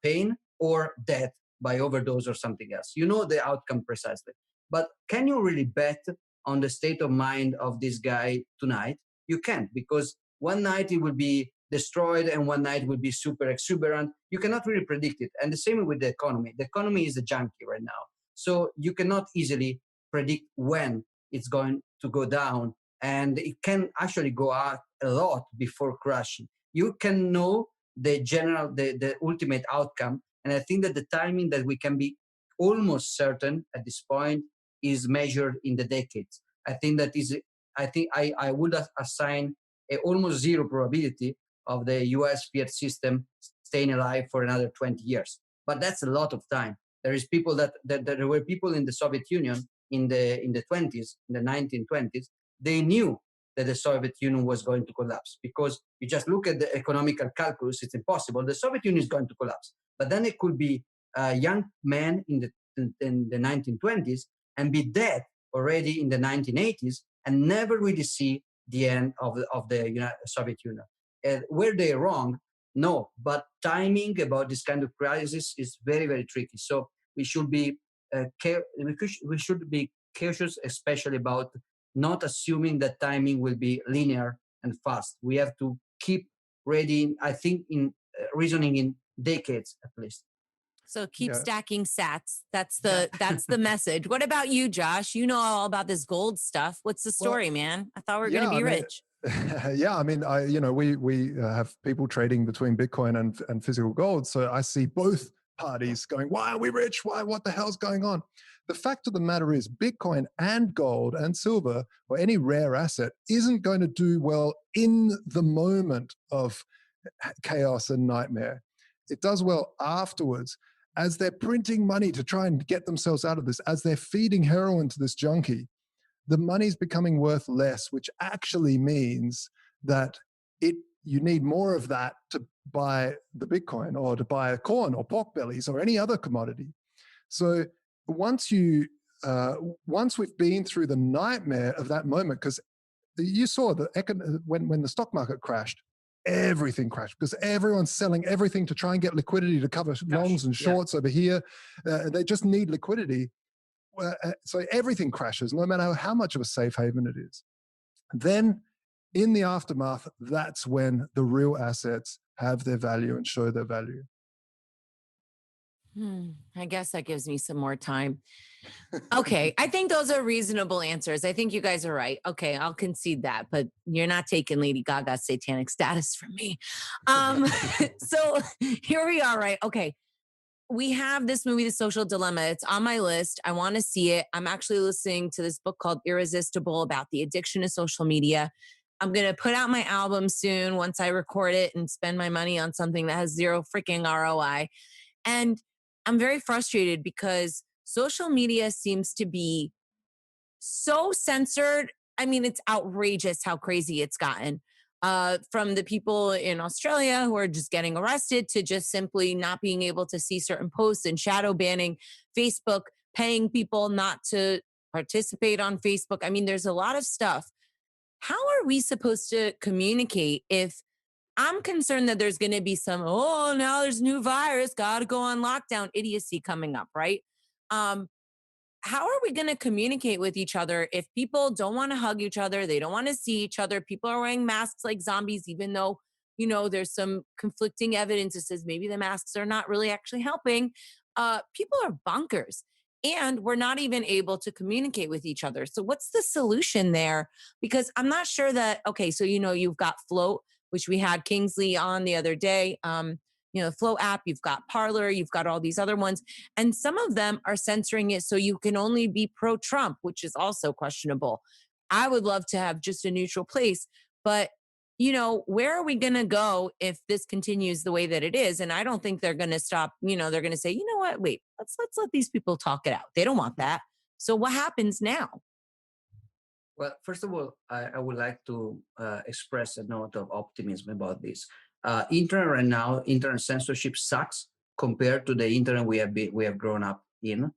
pain or death by overdose or something else. You know the outcome precisely. But can you really bet on the state of mind of this guy tonight? You can't, because one night it will be destroyed and one night will be super exuberant. You cannot really predict it. And the same with the economy. The economy is a junkie right now. So you cannot easily predict when it's going to go down. And it can actually go out a lot before crashing. You can know the ultimate outcome. And I think that the timing that we can be almost certain at this point is measured in the decades. I would assign a almost zero probability of the US fiat system staying alive for another 20 years. But that's a lot of time. There were people in the Soviet Union in the 20s, in the 1920s, they knew that the Soviet Union was going to collapse, because you just look at the economical calculus, it's impossible. The Soviet Union is going to collapse. But then it could be a young man in the 1920s and be dead already in the 1980s and never really see the end of the Soviet Union. Were they wrong? No, but timing about this kind of crisis is very, very tricky. So we should be we should be cautious, especially about not assuming that timing will be linear and fast. We have to keep ready, I think, in reasoning in decades at least. So keep stacking sats. That's the message. What about you, Josh? You know all about this gold stuff. What's the story, man? I thought we were going to be rich. Yeah, I mean, we have people trading between Bitcoin and physical gold. So I see both parties going, why are we rich? What the hell's going on? The fact of the matter is Bitcoin and gold and silver or any rare asset isn't going to do well in the moment of chaos and nightmare. It does well afterwards, as they're printing money to try and get themselves out of this, as they're feeding heroin to this junkie. The money's becoming worth less, which actually means that you need more of that to buy the Bitcoin or to buy corn or pork bellies or any other commodity. So once we've been through the nightmare of that moment, because you saw when the stock market crashed, everything crashed because everyone's selling everything to try and get liquidity to cover longs and shorts over here. They just need liquidity. So everything crashes, no matter how much of a safe haven it is. Then in the aftermath, that's when the real assets have their value and show their value. I guess that gives me some more time. Okay, I think those are reasonable answers. I think you guys are right. Okay, I'll concede that, but you're not taking Lady Gaga's satanic status from me. So here we are, right? Okay, we have this movie, The Social Dilemma. It's on my list. I want to see it. I'm actually listening to this book called Irresistible about the addiction to social media. I'm going to put out my album soon once I record it and spend my money on something that has zero freaking ROI. And I'm very frustrated because social media seems to be so censored. I mean, it's outrageous how crazy it's gotten. From the people in Australia who are just getting arrested to just simply not being able to see certain posts and shadow banning, Facebook paying people not to participate on Facebook. I mean, there's a lot of stuff. How are we supposed to communicate if I'm concerned that there's going to be some, oh, now there's new virus, got to go on lockdown idiocy coming up, right? How are we going to communicate with each other if people don't want to hug each other? They don't want to see each other. People are wearing masks like zombies, even though, there's some conflicting evidence that says maybe the masks are not really actually helping. People are bonkers. And we're not even able to communicate with each other. So, what's the solution there? Because I'm not sure that, okay, so, you've got Float, which we had Kingsley on the other day. Flow app, you've got Parler, you've got all these other ones. And some of them are censoring it so you can only be pro-Trump, which is also questionable. I would love to have just a neutral place, but where are we going to go if this continues the way that it is? And I don't think they're going to stop. They're going to say, you know what? Wait, let's let these people talk it out. They don't want that. So what happens now? Well, first of all, I would like to express a note of optimism about this. Internet right now, internet censorship sucks compared to the internet we have grown up in.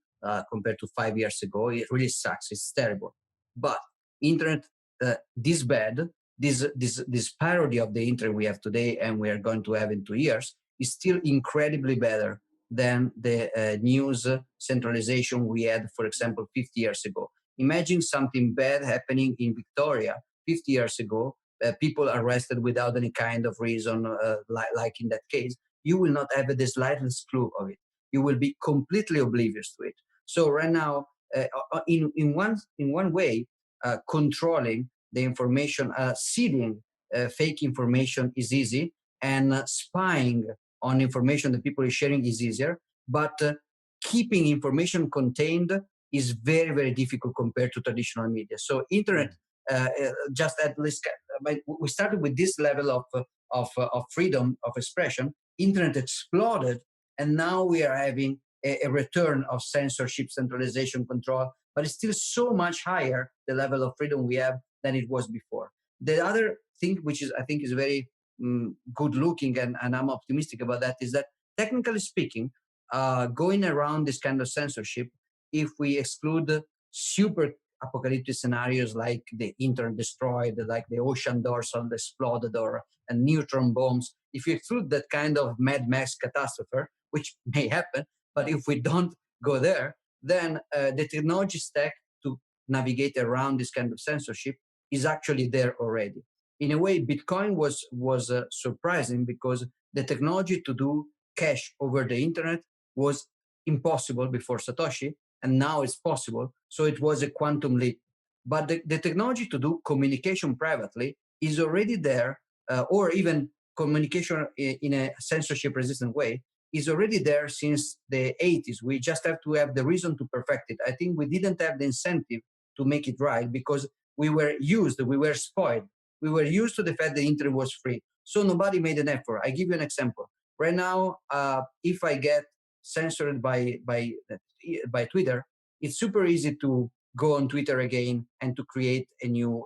Compared to 5 years ago, it really sucks. It's terrible. But internet this bad, this parody of the internet we have today and we are going to have in 2 years is still incredibly better than the news centralization we had, for example, 50 years ago. Imagine something bad happening in Victoria 50 years ago, people arrested without any kind of reason, like in that case. You will not have the slightest clue of it. You will be completely oblivious to it. So right now, in one way, controlling the information, seeding fake information is easy, and spying on information that people are sharing is easier. But keeping information contained is very, very difficult compared to traditional media. So internet, just at least, we started with this level of freedom of expression. Internet exploded, and now we are having a return of censorship, centralization, control, but it's still so much higher, the level of freedom we have, than it was before. The other thing, which I think is very good looking, and I'm optimistic about that, is that technically speaking, going around this kind of censorship, if we exclude super apocalyptic scenarios like the internet destroyed, like the ocean dorsal exploded, or neutron bombs, if you exclude that kind of Mad Max catastrophe, which may happen, but if we don't go there, then the technology stack to navigate around this kind of censorship is actually there already. In a way, Bitcoin was surprising because the technology to do cash over the internet was impossible before Satoshi, and now it's possible. So it was a quantum leap. But the technology to do communication privately is already there, or even communication in a censorship-resistant way is already there since the 80s. We just have to have the reason to perfect it. I think we didn't have the incentive to make it right because we were spoiled. We were used to the fact the internet was free. So nobody made an effort. I give you an example. Right now, if I get censored by Twitter, it's super easy to go on Twitter again and to create a new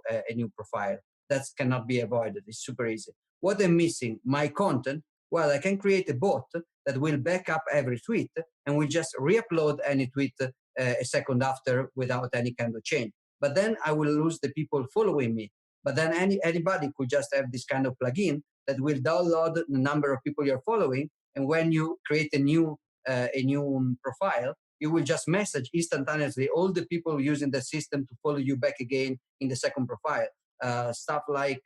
profile. That cannot be avoided. It's super easy. What I'm missing, my content. Well, I can create a bot that will back up every tweet and will just re-upload any tweet a second after without any kind of change. But then I will lose the people following me. But then anybody could just have this kind of plugin that will download the number of people you're following, and when you create a new profile, you will just message instantaneously all the people using the system to follow you back again in the second profile. Stuff like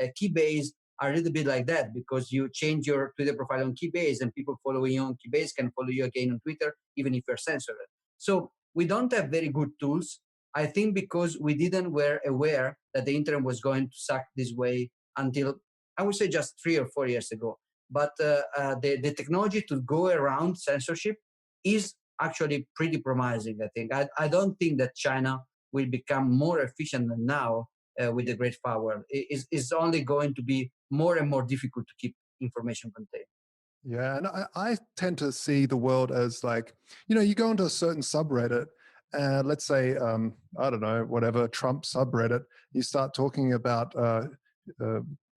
Keybase are a little bit like that, because you change your Twitter profile on Keybase and people following you on Keybase can follow you again on Twitter, even if you're censored. So we don't have very good tools, I think, because we didn't were aware that the internet was going to suck this way until, I would say, just 3 or 4 years ago. But the technology to go around censorship is actually pretty promising, I think. I don't think that China will become more efficient than now with the great power. It's only going to be more and more difficult to keep information contained. Yeah, and I tend to see the world as like, you go into a certain subreddit, let's say, I don't know, whatever, Trump subreddit, you start talking about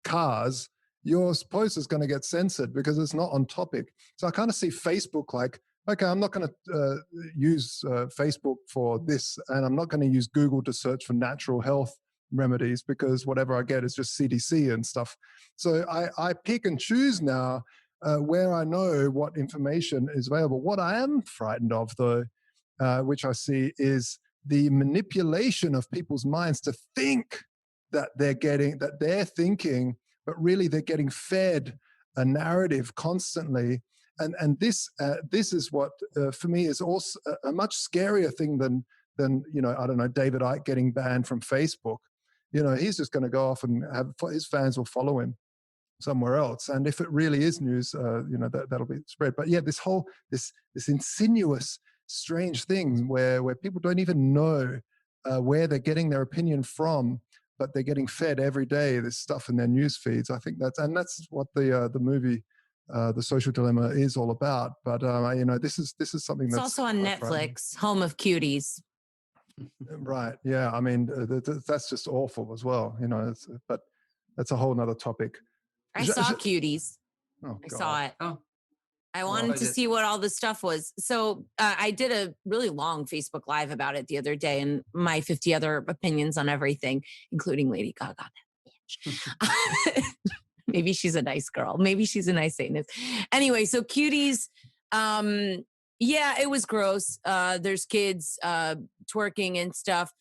cars, your post is going to get censored because it's not on topic. So I kind of see Facebook like, okay, I'm not going to use Facebook for this, and I'm not going to use Google to search for natural health remedies because whatever I get is just CDC and stuff. So I pick and choose now where I know what information is available. What I am frightened of, though, which I see, is the manipulation of people's minds to think that they're thinking, but really they're getting fed a narrative constantly. And this is what for me is also a much scarier thing than I don't know, David Icke getting banned from Facebook. He's just going to go off and have his fans will follow him somewhere else. And if it really is news, that'll be spread. But yeah, this insinuous, strange thing where people don't even know where they're getting their opinion from, but they're getting fed every day this stuff in their news feeds. I think that's what the movie The Social Dilemma is all about. But this is something it's that's also on Netflix, home of cuties. Right. Yeah. I mean, that's just awful as well. But that's a whole nother topic. I saw cuties. Oh, I saw it. Oh. I wanted to see what all the stuff was. So I did a really long Facebook Live about it the other day, and my 50 other opinions on everything, including Lady Gaga. Maybe she's a nice girl. Maybe she's a nice Satanist. Anyway, so cuties. Yeah, it was gross. There's kids twerking and stuff.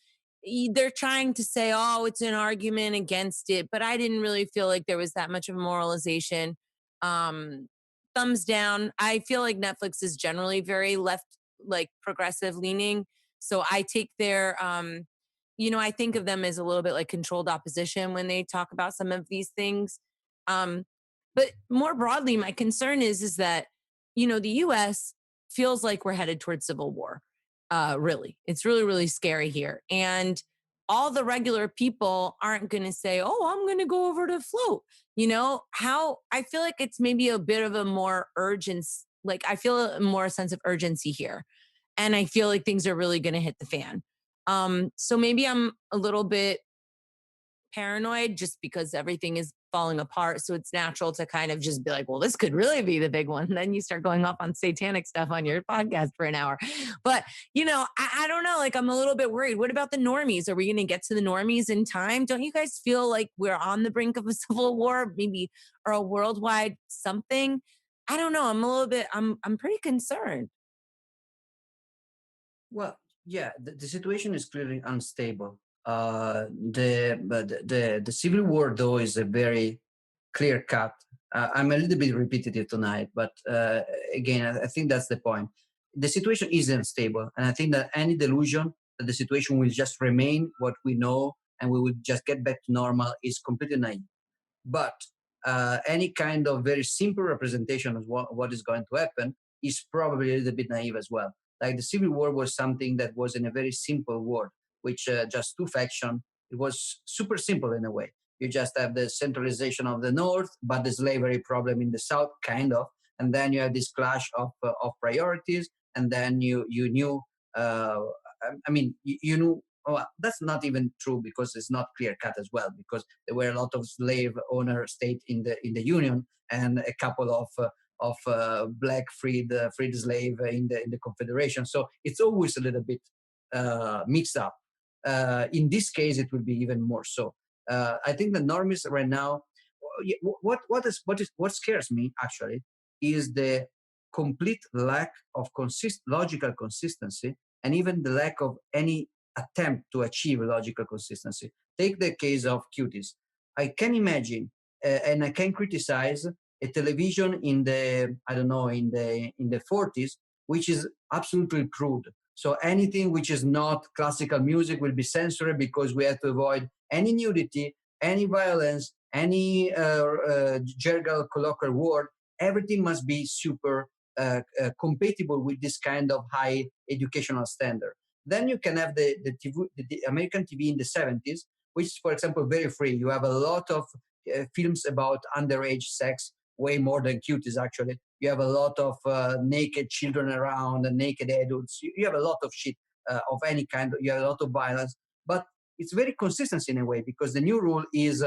They're trying to say, oh, it's an argument against it, but I didn't really feel like there was that much of a moralization. Thumbs down. I feel like Netflix is generally very left, like progressive leaning. So I take their, I think of them as a little bit like controlled opposition when they talk about some of these things. But more broadly, my concern is that, the US feels like we're headed towards civil war. Really, it's really, really scary here. And all the regular people aren't going to say, oh, I'm going to go over to float. How I feel like it's maybe a bit of a more urgency. Like I feel a more sense of urgency here. And I feel like things are really going to hit the fan. So maybe I'm a little bit paranoid just because everything is falling apart. So it's natural to kind of just be like, well, this could really be the big one. And then you start going off on satanic stuff on your podcast for an hour. But, I don't know. Like, I'm a little bit worried. What about the normies? Are we going to get to the normies in time? Don't you guys feel like we're on the brink of a civil war, maybe, or a worldwide something? I don't know. I'm pretty concerned. Well, yeah, the situation is clearly unstable. The civil war, though, is a very clear cut. I'm a little bit repetitive tonight, but again, I think that's the point. The situation is unstable, and I think that any delusion that the situation will just remain what we know and we will just get back to normal is completely naive. But any kind of very simple representation of what is going to happen is probably a little bit naive as well. Like the Civil War was something that was in a very simple world, which just two factions. It was super simple in a way. You just have the centralization of the North, but the slavery problem in the South, kind of. And then you have this clash of priorities. And then you knew, you knew, oh, that's not even true because it's not clear cut as well, because there were a lot of slave owner state in the Union and a couple of black freed slave in the Confederation. So it's always a little bit mixed up. In this case, it will be even more so. I think the normies right now, what scares me actually is the complete lack of logical consistency, and even the lack of any attempt to achieve logical consistency. Take the case of cuties. I can imagine and I can criticize a television in the, I don't know, in the 40s, which is absolutely crude. So anything which is not classical music will be censored because we have to avoid any nudity, any violence, any jargon, colloquial word. Everything must be super compatible with this kind of high educational standard. Then you can have the American TV in the 70s, which is, for example, very free. You have a lot of films about underage sex, way more than cuties, actually. You have a lot of naked children around, and naked adults. You have a lot of shit of any kind. You have a lot of violence. But it's very consistent in a way, because the new rule is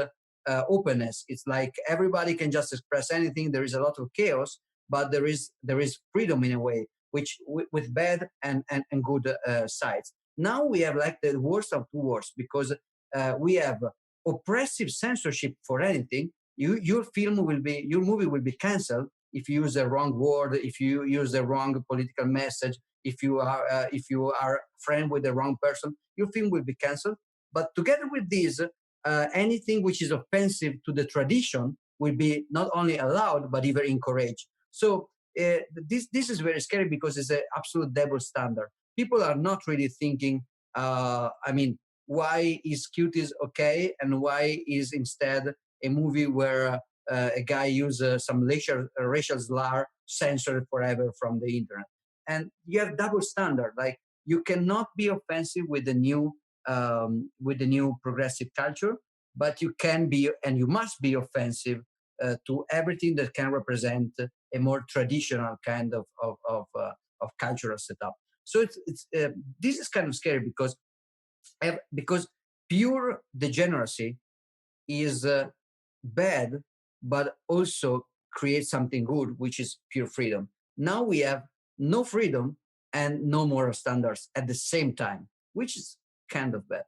openness. It's like everybody can just express anything. There is a lot of chaos, but there is freedom in a way, which with bad and good sides. Now we have like the worst of two worlds, because we have oppressive censorship for anything. Your movie will be canceled if you use the wrong word, if you use the wrong political message, if you are friend with the wrong person, your film will be canceled. But together with this, anything which is offensive to the tradition will be not only allowed but even encouraged. So this is very scary, because it's an absolute double standard. People are not really thinking. Why is Cuties okay, and why is instead a movie where a guy uses some racial slur censored forever from the internet? And you have double standard. Like, you cannot be offensive with the new progressive culture, but you can be, and you must be offensive to everything that can represent a more traditional kind of cultural setup. So it's this is kind of scary, because pure degeneracy is bad, but also creates something good, which is pure freedom. Now we have no freedom and no moral standards at the same time, which is kind of bad.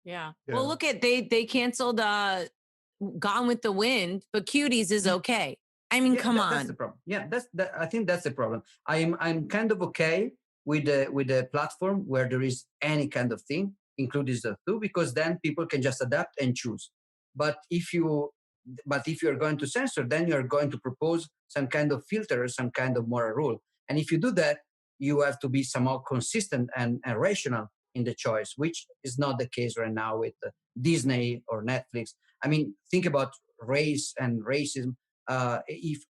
Yeah. Well, look at they canceled Gone with the Wind, but Cuties is okay. I mean, come on. That's the problem. Yeah, I think that's the problem. I'm kind of okay with the platform where there is any kind of thing, including the two, because then people can just adapt and choose. But if you are going to censor, then you are going to propose some kind of filter, some kind of moral rule. And if you do that, you have to be somehow consistent and rational in the choice, which is not the case right now with Disney or Netflix. I mean, think about race and racism. If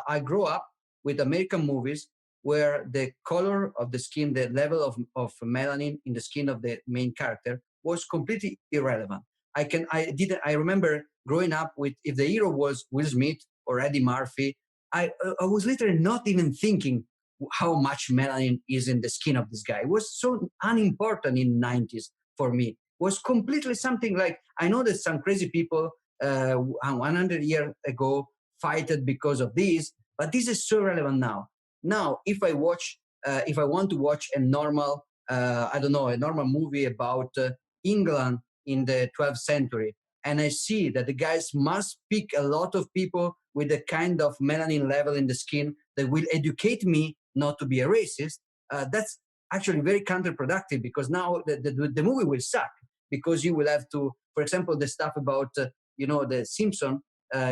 I grew up with American movies where the color of the skin, the level of melanin in the skin of the main character was completely irrelevant. I remember growing up with, if the hero was Will Smith or Eddie Murphy, I was literally not even thinking how much melanin is in the skin of this guy. It was so unimportant in the 90s for me. It was completely something like, I know that some crazy people 100 years ago fighted because of this, but this is so relevant now. Now, if I want to watch a normal, a normal movie about England in the 12th century, and I see that the guys must pick a lot of people with a kind of melanin level in the skin that will educate me not to be a racist, that's actually very counterproductive, because now the movie will suck, because you will have to, for example, the stuff about, the Simpsons,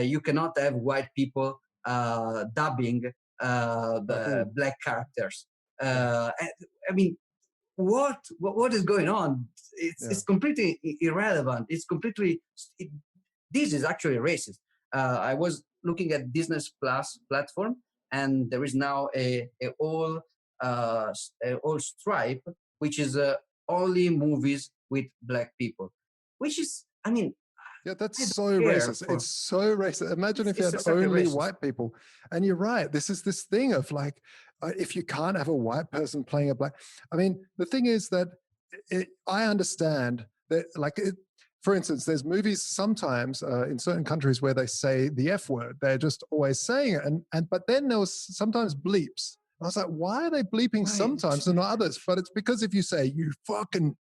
you cannot have white people dubbing the black characters. I mean, what is going on? It's completely irrelevant. This is actually racist. I was looking at Disney Plus platform, and there is now a all stripe, which is only movies with black people, which is, I mean, yeah, that's so racist. It's so racist. Imagine if you had only white people. And you're right. This is this thing of like, if you can't have a white person playing a black. I mean, the thing is that I understand that, like, for instance, there's movies sometimes in certain countries where they say the F word. They're just always saying it. But then there was sometimes bleeps. I was like, why are they bleeping sometimes and not others? But it's because if you say you fucking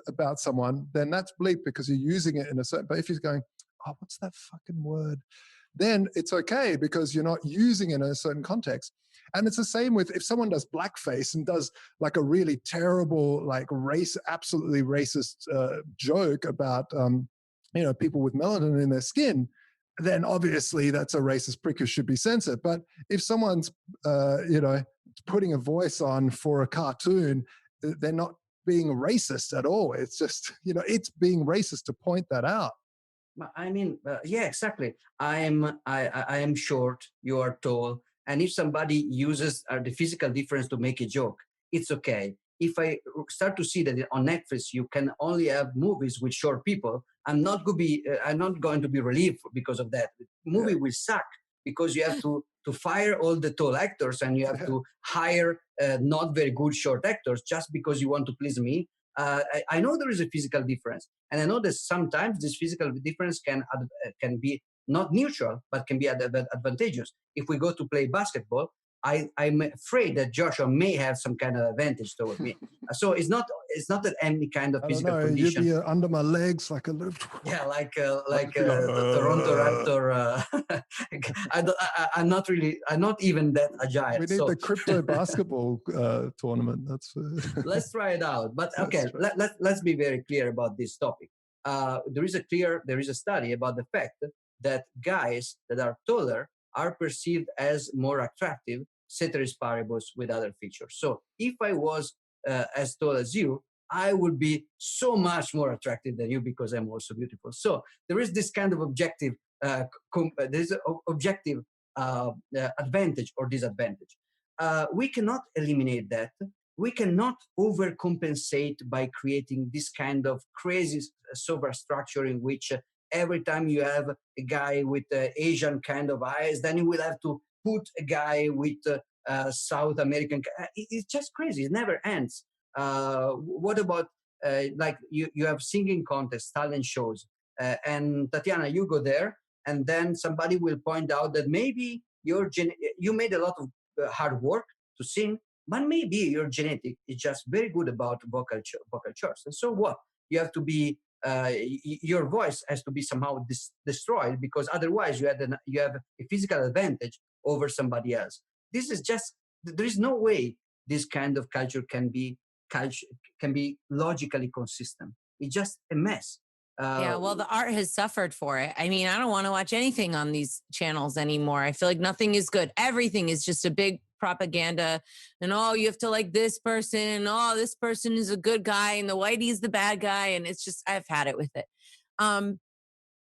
about someone, then that's bleep because you're using it in a certain, but if you're going, oh, what's that fucking word? Then it's okay because you're not using it in a certain context. And it's the same with if someone does blackface and does like a really terrible, like absolutely racist joke about, people with melanin in their skin. then obviously that's a racist prick who should be censored. But if someone's, putting a voice on for a cartoon, they're not being racist at all. It's just, it's being racist to point that out. I mean, yeah, exactly. I am short, you are tall, and if somebody uses the physical difference to make a joke, it's okay. If I start to see that on Netflix you can only have movies with short people, I'm not going to be relieved because of that. The movie will suck because you have to fire all the tall actors and you have to hire not very good short actors just because you want to please me. I know there is a physical difference, and I know that sometimes this physical difference can be not neutral, but can be advantageous. If we go to play basketball, I'm afraid that Joshua may have some kind of advantage toward me. So it's not that any kind of physical condition. You'd be under my legs like a little. Yeah, like the Toronto Raptor. I'm not even that agile. We need the crypto basketball tournament. Let's try it out. But okay, let's be very clear about this topic. There is a study about the fact that guys that are taller are perceived as more attractive, ceteris paribus, with other features. So if I was as tall as you, I would be so much more attractive than you because I'm also beautiful. So there is this kind of objective, advantage or disadvantage. We cannot eliminate that. We cannot overcompensate by creating this kind of crazy superstructure in which every time you have a guy with Asian kind of eyes, then you will have to put a guy with South American. It's just crazy. It never ends. What about like you have singing contests, talent shows, and Tatiana, you go there, and then somebody will point out that maybe you made a lot of hard work to sing, but maybe your genetic is just very good about vocal chords. And so what? You have to be your voice has to be somehow destroyed because otherwise you have a physical advantage over somebody else. This is just there is no way this kind of culture can be logically consistent. It's just a mess. Yeah, well, the art has suffered for it. I mean, I don't want to watch anything on these channels anymore. I feel like nothing is good. Everything is just a big propaganda. And you have to like this person. And this person is a good guy, and the whitey is the bad guy. And it's just, I've had it with it.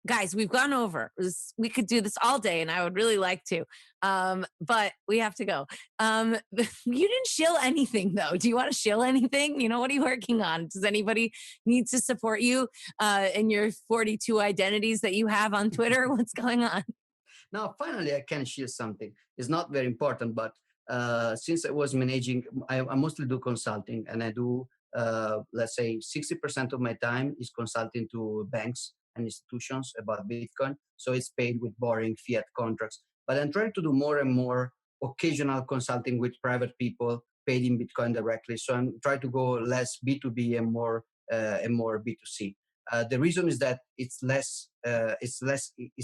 Guys, we've gone over. We could do this all day, and I would really like to. But we have to go. You didn't shill anything, though. Do you want to shill anything? What are you working on? Does anybody need to support you in your 42 identities that you have on Twitter? What's going on? Now, finally, I can share something. It's not very important, but since I was managing, I mostly do consulting, and I do, let's say, 60% of my time is consulting to banks and institutions about Bitcoin. So it's paid with boring fiat contracts. But I'm trying to do more and more occasional consulting with private people paid in Bitcoin directly. So I'm trying to go less B2B and more B2C. The reason is that it's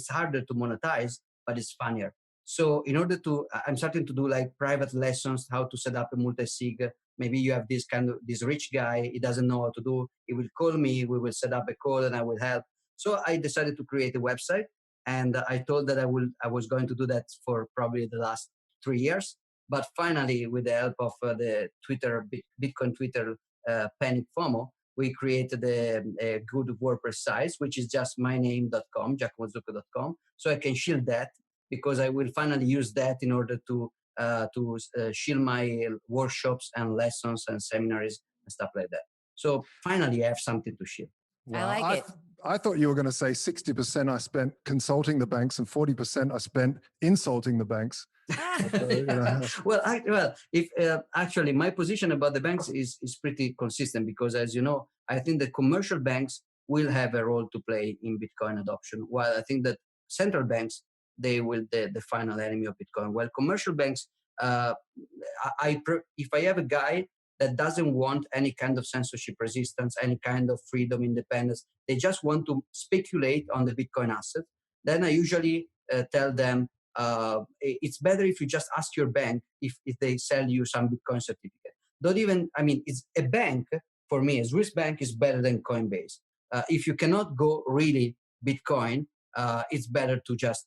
harder to monetize, but it's funnier. So in order I'm starting to do like private lessons, how to set up a multi-sig. Maybe you have this rich guy, he doesn't know how to do. He will call me, we will set up a call and I will help. So I decided to create a website, and I told that I was going to do that for probably the last 3 years. But finally, with the help of the Bitcoin Twitter panic FOMO, we created a good WordPress site, which is just myname.com, giacomozucco.com. So I can shield that because I will finally use that in order to shield my workshops and lessons and seminars and stuff like that. So finally, I have something to shield. Well, I like it. I thought you were going to say 60% I spent consulting the banks and 40% I spent insulting the banks. Well, if actually my position about the banks is pretty consistent because, as you know, I think that commercial banks will have a role to play in Bitcoin adoption, while I think that central banks, they will the final enemy of Bitcoin. Well, commercial banks, if I have a guy that doesn't want any kind of censorship resistance, any kind of freedom, independence, they just want to speculate on the Bitcoin asset, then I usually tell them, it's better if you just ask your bank if they sell you some Bitcoin certificate. It's a bank, for me, a Swiss bank is better than Coinbase. If you cannot go really Bitcoin, it's better to just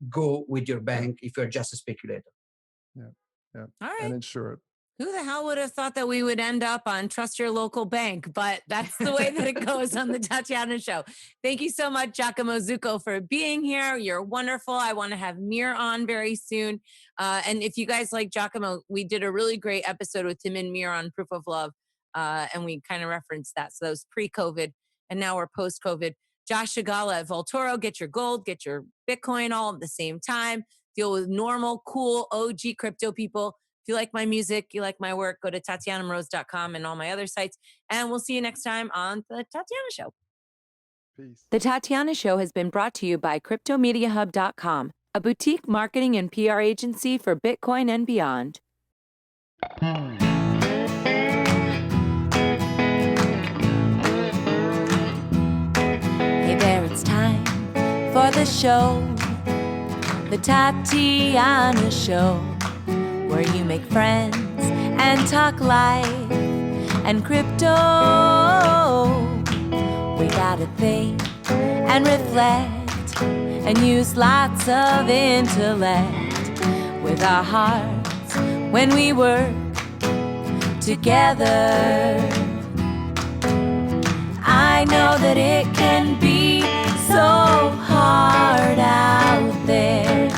go with your bank if you're just a speculator. Yeah. Yeah. All right. And insure it. Who the hell would have thought that we would end up on Trust Your Local Bank? But that's the way that it goes on the Tatiana Show. Thank you so much, Giacomo Zucco, for being here. You're wonderful. I want to have Mir on very soon. And if you guys like Giacomo, we did a really great episode with him and Mir on Proof of Love. And we kind of referenced that. So that was pre-COVID, and now we're post-COVID. Josh Shigala at Voltoro, get your gold, get your Bitcoin all at the same time. Deal with normal, cool, OG crypto people. If you like my music, you like my work, go to TatianaMoroz.com and all my other sites. And we'll see you next time on The Tatiana Show. Peace. The Tatiana Show has been brought to you by CryptoMediaHub.com, a boutique marketing and PR agency for Bitcoin and beyond. Hey there, it's time for the show, The Tatiana Show, where you make friends and talk life and crypto. We gotta think and reflect and use lots of intellect with our hearts when we work together. I know that it can be so hard out there,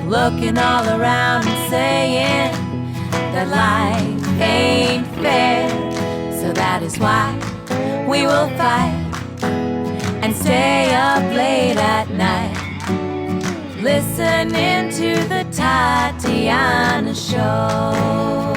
looking all around and saying that life ain't fair. So that is why we will fight and stay up late at night, listening to the Tatiana Show.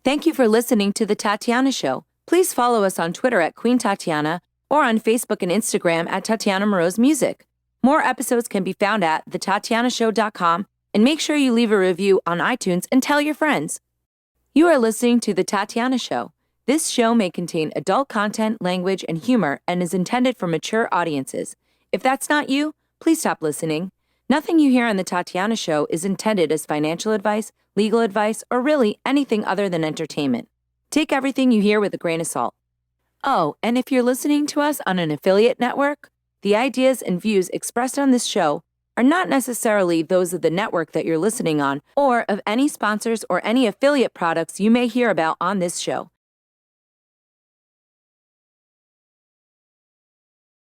Thank you for listening to The Tatiana Show. Please follow us on Twitter at Queen Tatiana or on Facebook and Instagram at Tatiana Moroz Music. More episodes can be found at thetatianashow.com, and make sure you leave a review on iTunes and tell your friends. You are listening to The Tatiana Show. This show may contain adult content, language, and humor and is intended for mature audiences. If that's not you, please stop listening. Nothing you hear on The Tatiana Show is intended as financial advice, legal advice, or really anything other than entertainment. Take everything you hear with a grain of salt. Oh, and if you're listening to us on an affiliate network, the ideas and views expressed on this show are not necessarily those of the network that you're listening on or of any sponsors or any affiliate products you may hear about on this show.